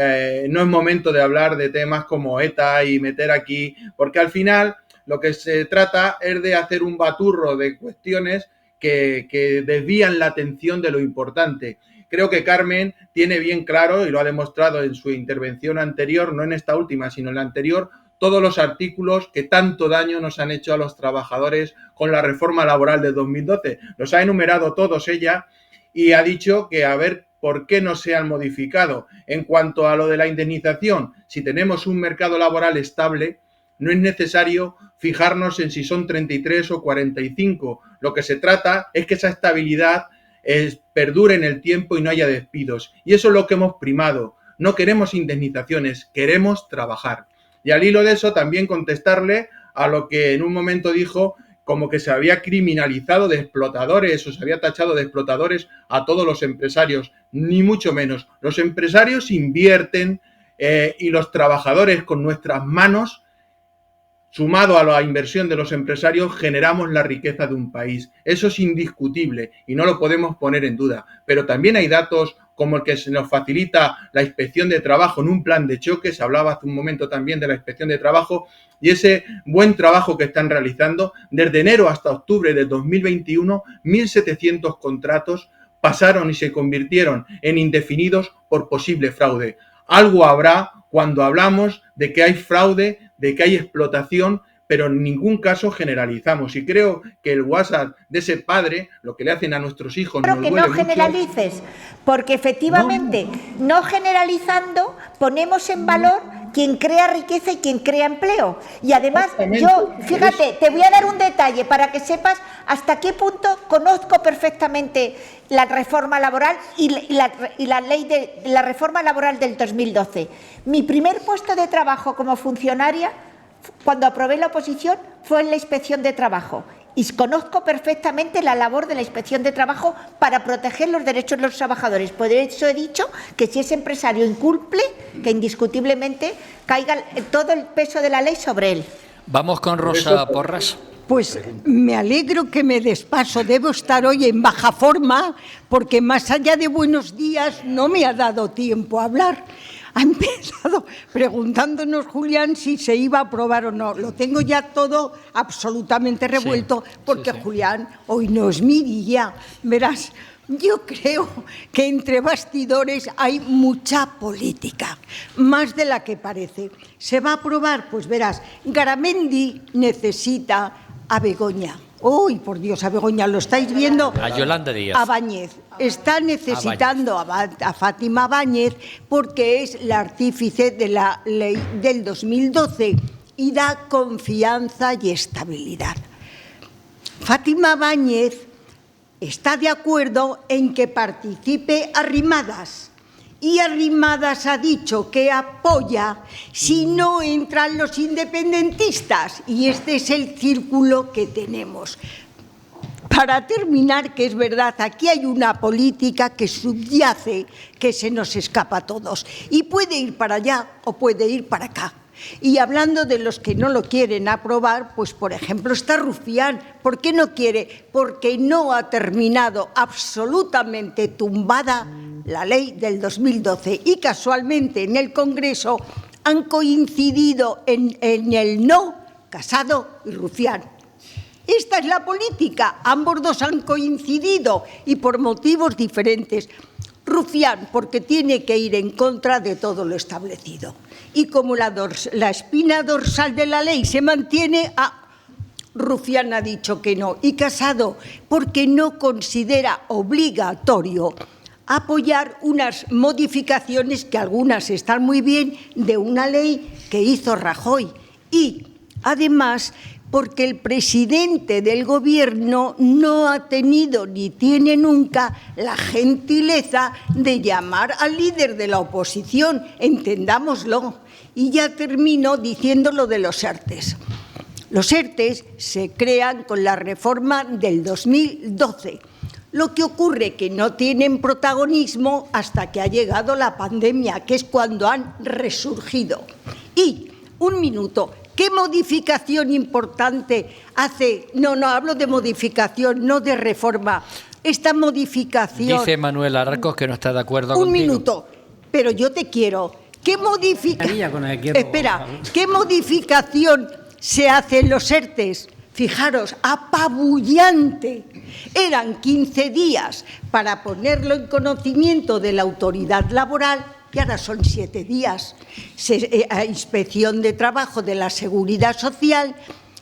no es momento de hablar de temas como ETA y meter aquí, porque al final lo que se trata es de hacer un baturro de cuestiones que desvían la atención de lo importante. Creo que Carmen tiene bien claro, y lo ha demostrado en su intervención anterior, no en esta última, sino en la anterior, todos los artículos que tanto daño nos han hecho a los trabajadores con la reforma laboral de 2012. Los ha enumerado todos ella y ha dicho que a ver por qué no se han modificado. En cuanto a lo de la indemnización, si tenemos un mercado laboral estable, no es necesario fijarnos en si son 33 o 45. Lo que se trata es que esa estabilidad perdure en el tiempo y no haya despidos. Y eso es lo que hemos primado. No queremos indemnizaciones, queremos trabajar. Y al hilo de eso también contestarle a lo que en un momento dijo como que se había criminalizado de explotadores o se había tachado de explotadores a todos los empresarios. Ni mucho menos. Los empresarios invierten y los trabajadores con nuestras manos, sumado a la inversión de los empresarios, generamos la riqueza de un país. Eso es indiscutible y no lo podemos poner en duda. Pero también hay datos como el que se nos facilita la Inspección de Trabajo en un plan de choque. Se hablaba hace un momento también de la Inspección de Trabajo y ese buen trabajo que están realizando. Desde enero hasta octubre de 2021, 1.700 contratos pasaron y se convirtieron en indefinidos por posible fraude. Algo habrá cuando hablamos de que hay fraude, de que hay explotación, pero en ningún caso generalizamos. Y creo que el WhatsApp de ese padre, lo que le hacen a nuestros hijos, nos duele mucho. Pero que no generalices, porque efectivamente, no generalizando, ponemos en valor quien crea riqueza y quien crea empleo. Y además, fíjate, te voy a dar un detalle para que sepas hasta qué punto conozco perfectamente la reforma laboral y la ley de la reforma laboral del 2012. Mi primer puesto de trabajo como funcionaria, cuando aprobé la oposición, fue en la Inspección de Trabajo. Y conozco perfectamente la labor de la Inspección de Trabajo para proteger los derechos de los trabajadores. Por eso he dicho que si ese empresario incumple, que indiscutiblemente caiga todo el peso de la ley sobre él. Vamos con Rosa Porras. Pues me alegro que me des paso. Debo estar hoy en baja forma porque más allá de buenos días no me ha dado tiempo a hablar. Ha empezado preguntándonos, Julián, si se iba a aprobar o no. Lo tengo ya todo absolutamente revuelto porque Julián hoy no es mi día. Verás, yo creo que entre bastidores hay mucha política, más de la que parece. ¿Se va a aprobar? Pues verás, Garamendi necesita a Begoña. ¡Uy, por Dios, a Begoña! ¿Lo estáis viendo? A Yolanda Díaz. A Báñez. Está necesitando a Fátima Báñez porque es la artífice de la ley del 2012 y da confianza y estabilidad. Fátima Báñez está de acuerdo en que participe Arrimadas. Y Arrimadas ha dicho que apoya si no entran los independentistas. Y este es el círculo que tenemos. Para terminar, que es verdad, aquí hay una política que subyace, que se nos escapa a todos. Y puede ir para allá o puede ir para acá. Y hablando de los que no lo quieren aprobar, pues por ejemplo está Rufián. ¿Por qué no quiere? Porque no ha terminado, absolutamente tumbada la ley del 2012 y casualmente en el Congreso han coincidido en el no Casado y Rufián. Esta es la política, ambos dos han coincidido y por motivos diferentes. Rufián, porque tiene que ir en contra de todo lo establecido. Y como la espina dorsal de la ley se mantiene, Rufián ha dicho que no. Y Casado, porque no considera obligatorio apoyar unas modificaciones, que algunas están muy bien, de una ley que hizo Rajoy. Y, además, porque el presidente del Gobierno no ha tenido ni tiene nunca la gentileza de llamar al líder de la oposición, entendámoslo. Y ya termino diciendo lo de los ERTEs. Los ERTEs se crean con la reforma del 2012. Lo que ocurre es que no tienen protagonismo hasta que ha llegado la pandemia, que es cuando han resurgido. Y, un minuto, ¿qué modificación importante hace? No, hablo de modificación, no de reforma. Esta modificación... Dice Manuel Arcos que no está de acuerdo contigo. Un minuto, pero yo te quiero. ¿Qué modificación se hace en los ERTEs? Fijaros, apabullante. Eran 15 días para ponerlo en conocimiento de la autoridad laboral y ahora son 7 días. A Inspección de Trabajo de la Seguridad Social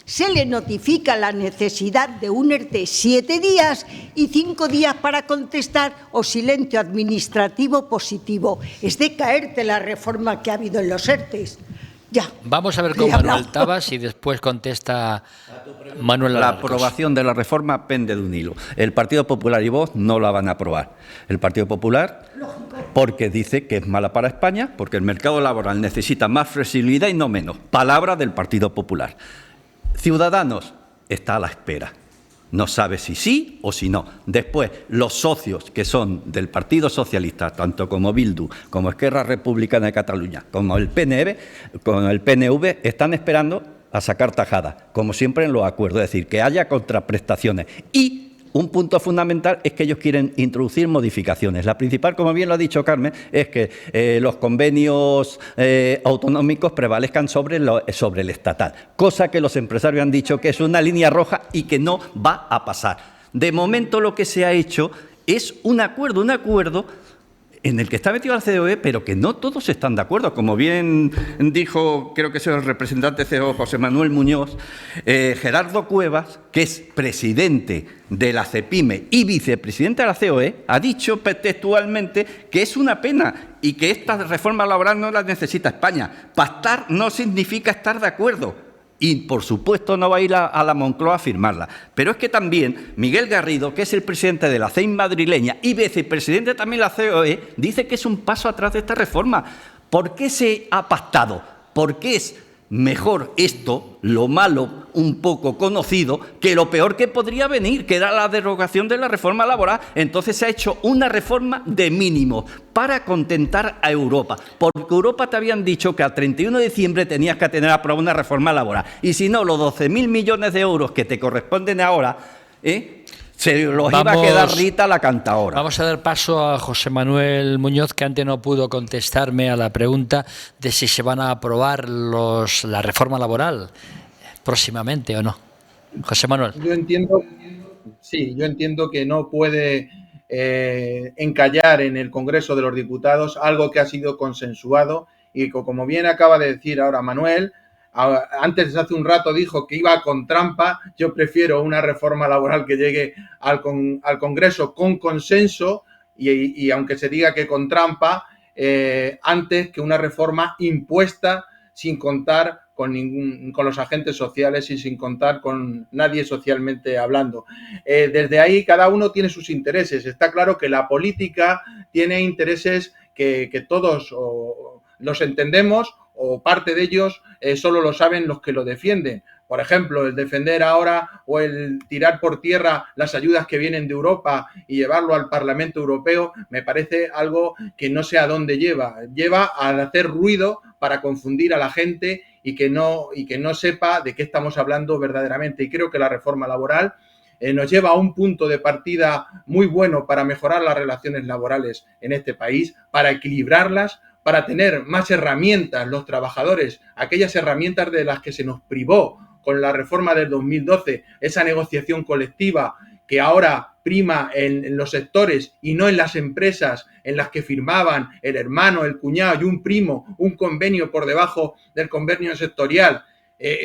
se le notifica la necesidad de un ERTE 7 días y 5 días para contestar o silencio administrativo positivo. Es de caerte la reforma que ha habido en los ERTEs. Ya. Vamos a ver con Manuel Tabas y después contesta Manuel Arcos. La aprobación de la reforma pende de un hilo. El Partido Popular y Vox no la van a aprobar. El Partido Popular, porque dice que es mala para España, porque el mercado laboral necesita más flexibilidad y no menos. Palabra del Partido Popular. Ciudadanos está a la espera. No sabe si sí o si no. Después, los socios que son del Partido Socialista, tanto como Bildu, como Esquerra Republicana de Cataluña, como el PNV, están esperando a sacar tajada, como siempre en los acuerdos, es decir, que haya contraprestaciones. Y un punto fundamental es que ellos quieren introducir modificaciones. La principal, como bien lo ha dicho Carmen, es que los convenios autonómicos prevalezcan sobre el estatal, cosa que los empresarios han dicho que es una línea roja y que no va a pasar. De momento lo que se ha hecho es un acuerdo en el que está metido la COE, pero que no todos están de acuerdo. Como bien dijo, creo que es el representante CEO José Manuel Muñoz, Gerardo Cuevas, que es presidente de la CEPIME y vicepresidente de la COE, ha dicho textualmente que es una pena y que esta reforma laboral no la necesita España. Pactar no significa estar de acuerdo. Y, por supuesto, no va a ir a la Moncloa a firmarla. Pero es que también Miguel Garrido, que es el presidente de la CEIM madrileña y vicepresidente también de la COE, dice que es un paso atrás de esta reforma. ¿Por qué se ha pactado? Porque es mejor esto, lo malo un poco conocido, que lo peor que podría venir, que era la derogación de la reforma laboral. Entonces se ha hecho una reforma de mínimo para contentar a Europa, porque Europa te habían dicho que al 31 de diciembre tenías que tener aprobada una reforma laboral, y si no, los 12.000 millones de euros que te corresponden ahora, se los iba a quedar Rita la cantaora. Vamos a dar paso a José Manuel Muñoz, que antes no pudo contestarme a la pregunta de si se van a aprobar la reforma laboral próximamente o no. José Manuel. Yo entiendo que no puede encallar en el Congreso de los Diputados algo que ha sido consensuado y que, como bien acaba de decir ahora Manuel, antes, hace un rato, dijo que iba con trampa. Yo prefiero una reforma laboral que llegue al Congreso con consenso y aunque se diga que con trampa, antes que una reforma impuesta sin contar con los agentes sociales y sin contar con nadie socialmente hablando. Desde ahí cada uno tiene sus intereses. Está claro que la política tiene intereses que todos los entendemos, o parte de ellos solo lo saben los que lo defienden. Por ejemplo, el defender ahora o el tirar por tierra las ayudas que vienen de Europa y llevarlo al Parlamento Europeo me parece algo que no sé a dónde lleva. Lleva a hacer ruido para confundir a la gente y que no sepa de qué estamos hablando verdaderamente. Y creo que la reforma laboral nos lleva a un punto de partida muy bueno para mejorar las relaciones laborales en este país, para equilibrarlas, para tener más herramientas los trabajadores, aquellas herramientas de las que se nos privó con la reforma del 2012, esa negociación colectiva que ahora prima en los sectores y no en las empresas en las que firmaban el hermano, el cuñado y un primo un convenio por debajo del convenio sectorial.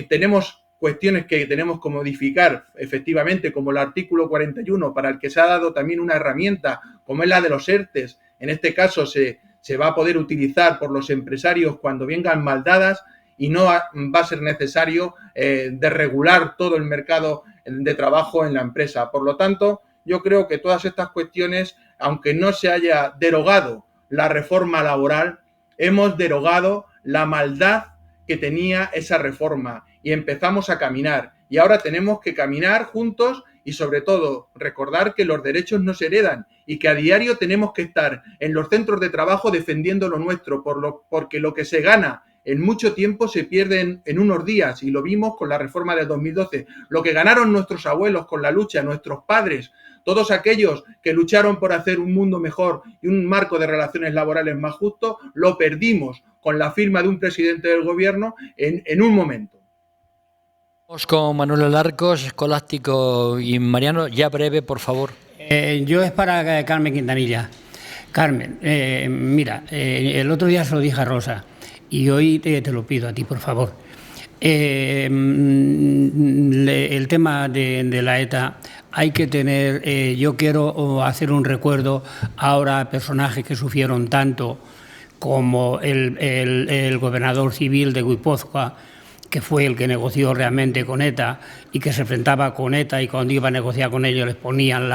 Tenemos cuestiones que tenemos que modificar efectivamente, como el artículo 41, para el que se ha dado también una herramienta, como es la de los ERTES. En este caso se va a poder utilizar por los empresarios cuando vengan mal dadas y no va a ser necesario desregular todo el mercado de trabajo en la empresa. Por lo tanto, yo creo que todas estas cuestiones, aunque no se haya derogado la reforma laboral, hemos derogado la maldad que tenía esa reforma y empezamos a caminar. Y ahora tenemos que caminar juntos y, sobre todo, recordar que los derechos no se heredan y que a diario tenemos que estar en los centros de trabajo defendiendo lo nuestro, porque lo que se gana en mucho tiempo se pierde en unos días, y lo vimos con la reforma del 2012. Lo que ganaron nuestros abuelos con la lucha, nuestros padres, todos aquellos que lucharon por hacer un mundo mejor y un marco de relaciones laborales más justo, lo perdimos con la firma de un presidente del gobierno en un momento. Vamos con Manuel Alarcos, Escolástico y Mariano. Ya breve, por favor. Yo es para Carmen Quintanilla. Carmen, mira, el otro día se lo dije a Rosa y hoy te lo pido a ti, por favor. El tema de la ETA hay que tener, yo quiero hacer un recuerdo ahora a personajes que sufrieron tanto como el gobernador civil de Guipúzcoa, que fue el que negoció realmente con ETA y que se enfrentaba con ETA, y cuando iba a negociar con ellos les ponían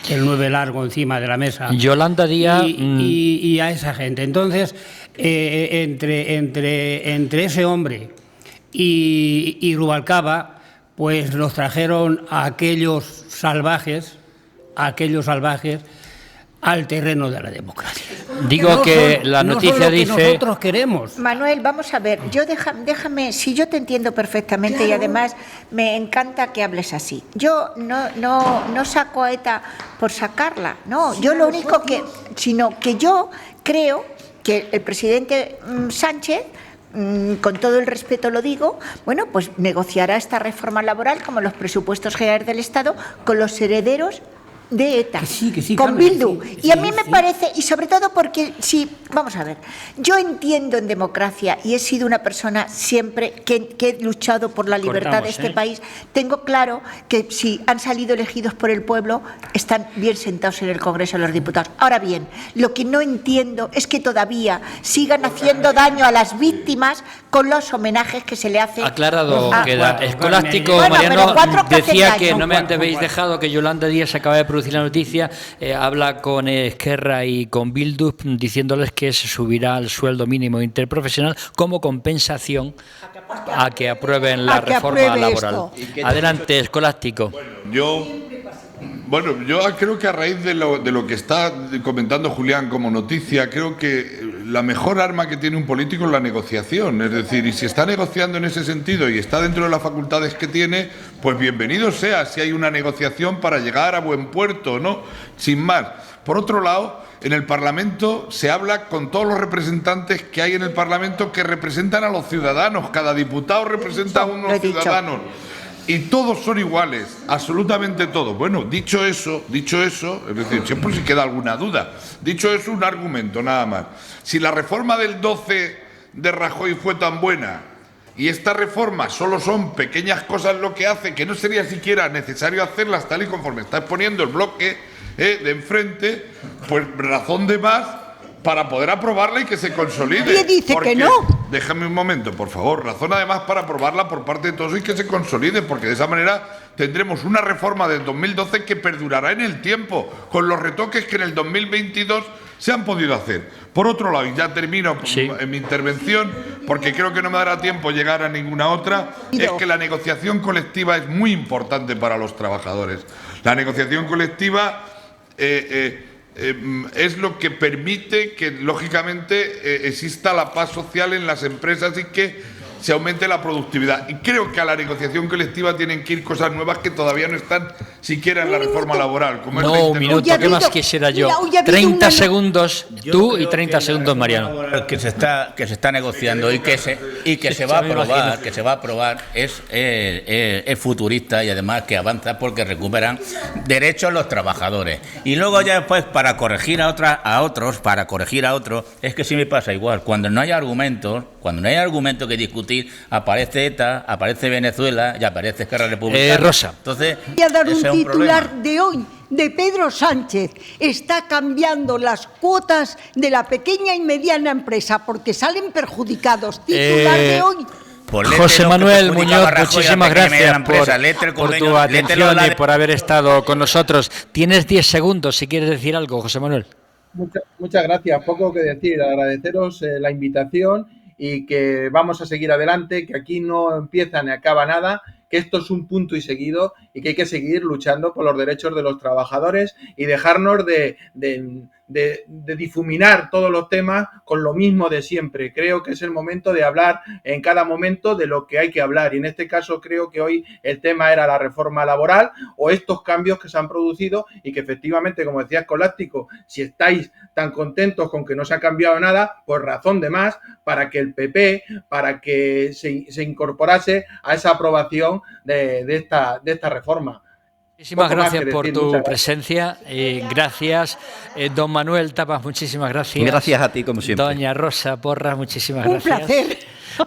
el 9 largo encima de la mesa. Yolanda Díaz. Y a esa gente. Entonces, entre ese hombre y Rubalcaba, pues los trajeron a aquellos salvajes al terreno de la democracia. Digo que la noticia dice... que nosotros queremos. Manuel, vamos a ver, yo déjame, si yo te entiendo perfectamente, claro, y además me encanta que hables así. Yo no saco a ETA por sacarla, no, yo lo único que... Sino que yo creo que el presidente Sánchez, con todo el respeto lo digo, bueno, pues negociará esta reforma laboral como los presupuestos generales del Estado con los herederos de ETA, que sí, con Carmen, Bildu. Que sí, y a mí me parece, y sobre todo porque, sí, vamos a ver, yo entiendo en democracia y he sido una persona siempre que he luchado por la libertad de este país. Tengo claro que si han salido elegidos por el pueblo, están bien sentados en el Congreso de los Diputados. Ahora bien, lo que no entiendo es que todavía sigan haciendo daño a las víctimas con los homenajes que se le hace. Aclarado queda. Escolástico, bueno, Mariano decía que no me habéis dejado que Yolanda Díaz acaba de producir la noticia, habla con Esquerra y con Bildu diciéndoles que se subirá el sueldo mínimo interprofesional como compensación a que aprueben la reforma laboral. Adelante, Escolástico. Yo creo que a raíz de lo que está comentando Julián como noticia, creo que la mejor arma que tiene un político es la negociación. Es decir, y si está negociando en ese sentido y está dentro de las facultades que tiene, pues bienvenido sea si hay una negociación para llegar a buen puerto, ¿no? Sin más. Por otro lado, en el Parlamento se habla con todos los representantes que hay en el Parlamento que representan a los ciudadanos. Cada diputado representa a unos ciudadanos. Y todos son iguales, absolutamente todos. Bueno, dicho eso, es decir, siempre si queda alguna duda, dicho eso, un argumento nada más. Si la reforma del 12 de Rajoy fue tan buena y esta reforma solo son pequeñas cosas lo que hace, que no sería siquiera necesario hacerlas tal y conforme está exponiendo el bloque de enfrente, pues razón de más para poder aprobarla y que se consolide. Nadie dice que no. Déjame un momento, por favor. Razón además para aprobarla por parte de todos y que se consolide, porque de esa manera tendremos una reforma del 2012 que perdurará en el tiempo, con los retoques que en el 2022 se han podido hacer. Por otro lado, y ya termino en mi intervención, porque creo que no me dará tiempo llegar a ninguna otra, es que la negociación colectiva es muy importante para los trabajadores. La negociación colectiva es lo que permite que, lógicamente, exista la paz social en las empresas y que se aumente la productividad. Y creo que a la negociación colectiva tienen que ir cosas nuevas que todavía no están siquiera en la reforma laboral. Como no, un minuto, ¿qué más quisiera yo? 30 segundos tú y 30 segundos Mariano. Que se está negociando y que se va a aprobar, es futurista y además que avanza porque recuperan derechos los trabajadores. Y luego ya después para corregir a otros, es que sí me pasa igual. Cuando no hay argumentos, Cuando no hay argumento que discutir, aparece ETA, aparece Venezuela y aparece Esquerra Republicana. Rosa. Entonces, voy a dar un ese es titular problema. de hoy, de Pedro Sánchez. Está cambiando las cuotas de la pequeña y mediana empresa porque salen perjudicados. Titular de hoy. Pues José Manuel Muñoz, Rajoy a la muchísimas pequeña y mediana gracias empresa. Léete el por convenio, tu léetelo atención la y de- por haber estado con nosotros. Tienes 10 segundos si quieres decir algo, José Manuel. Muchas gracias. Poco que decir. Agradeceros la invitación y que vamos a seguir adelante, que aquí no empieza ni acaba nada, que esto es un punto y seguido y que hay que seguir luchando por los derechos de los trabajadores y dejarnos de difuminar todos los temas con lo mismo de siempre. Creo que es el momento de hablar en cada momento de lo que hay que hablar y en este caso creo que hoy el tema era la reforma laboral o estos cambios que se han producido y que efectivamente, como decía Escolástico, si estáis tan contentos con que no se ha cambiado nada, pues razón de más para que el PP, para que se incorporase a esa aprobación de esta reforma. Muchísimas Poco más gracias que por decir, tu muchas presencia. Gracias. Don Manuel Tapas, muchísimas gracias. Gracias a ti, como siempre. Doña Rosa Porras, muchísimas Un gracias. placer.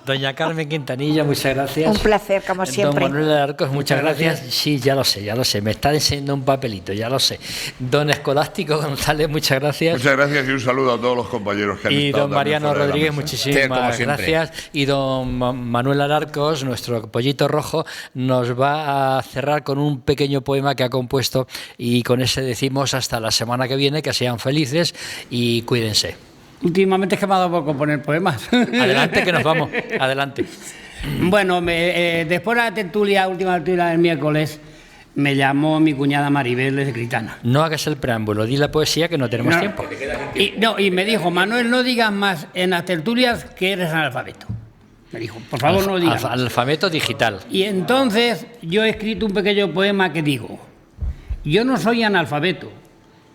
Doña Carmen Quintanilla, muchas gracias. Un placer, como siempre. Don Manuel Arcos, muchas gracias. Sí, ya lo sé. Me está enseñando un papelito, ya lo sé. Don Escolástico González, muchas gracias. Muchas gracias y un saludo a todos los compañeros que han Y estado don también Mariano fuera de la Rodríguez, mesa. muchísimas gracias. Y don Manuel Alarcos, nuestro pollito rojo, nos va a cerrar con un pequeño poema que ha compuesto y con ese decimos hasta la semana que viene, que sean felices y cuídense. Últimamente es que me ha dado por componer poemas. Adelante, que nos vamos. Adelante. Bueno, después de la última tertulia del miércoles, me llamó mi cuñada Maribel de Critana. No hagas el preámbulo, di la poesía que no tenemos tiempo. Y me dijo, Manuel, no digas más en las tertulias que eres analfabeto. Me dijo, por favor, no digas más. Alfabeto digital. Y entonces yo he escrito un pequeño poema que digo, yo no soy analfabeto,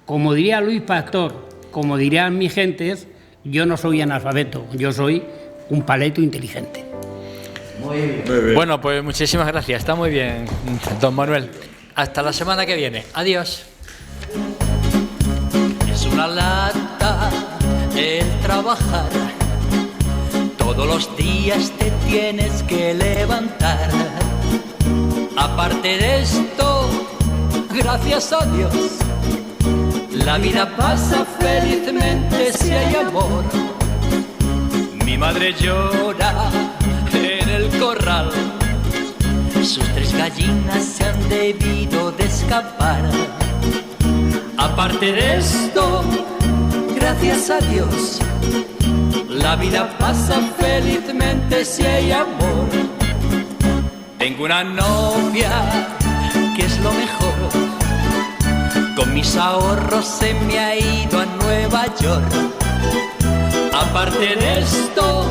como diría Luis Pastor, como dirían mis gentes, yo no soy analfabeto, yo soy un paleto inteligente. Muy bien. Bueno, pues muchísimas gracias, está muy bien, don Manuel. Hasta la semana que viene. Adiós. Es una lata el trabajar. Todos los días te tienes que levantar. Aparte de esto, gracias a Dios, la vida pasa felizmente si hay amor. Mi madre llora en el corral. Sus 3 gallinas se han debido de escapar. Aparte de esto, gracias a Dios, la vida pasa felizmente si hay amor. Tengo una novia que es lo mejor. Con mis ahorros se me ha ido a Nueva York. Aparte de esto,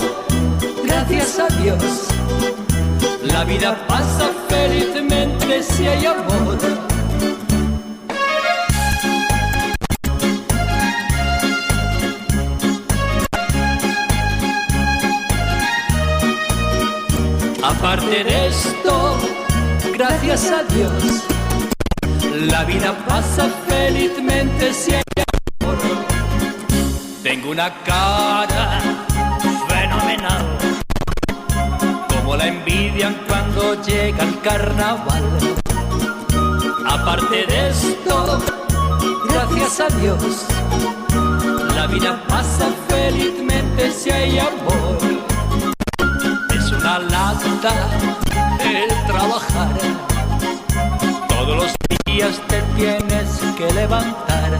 gracias a Dios, la vida pasa felizmente si hay amor. Aparte de esto, gracias a Dios, la vida pasa felizmente si hay amor. Tengo una cara fenomenal, como la envidian cuando llega el carnaval. Aparte de esto, gracias a Dios, la vida pasa felizmente si hay amor. Es una lata el trabajar. Todos los días te tienes que levantar.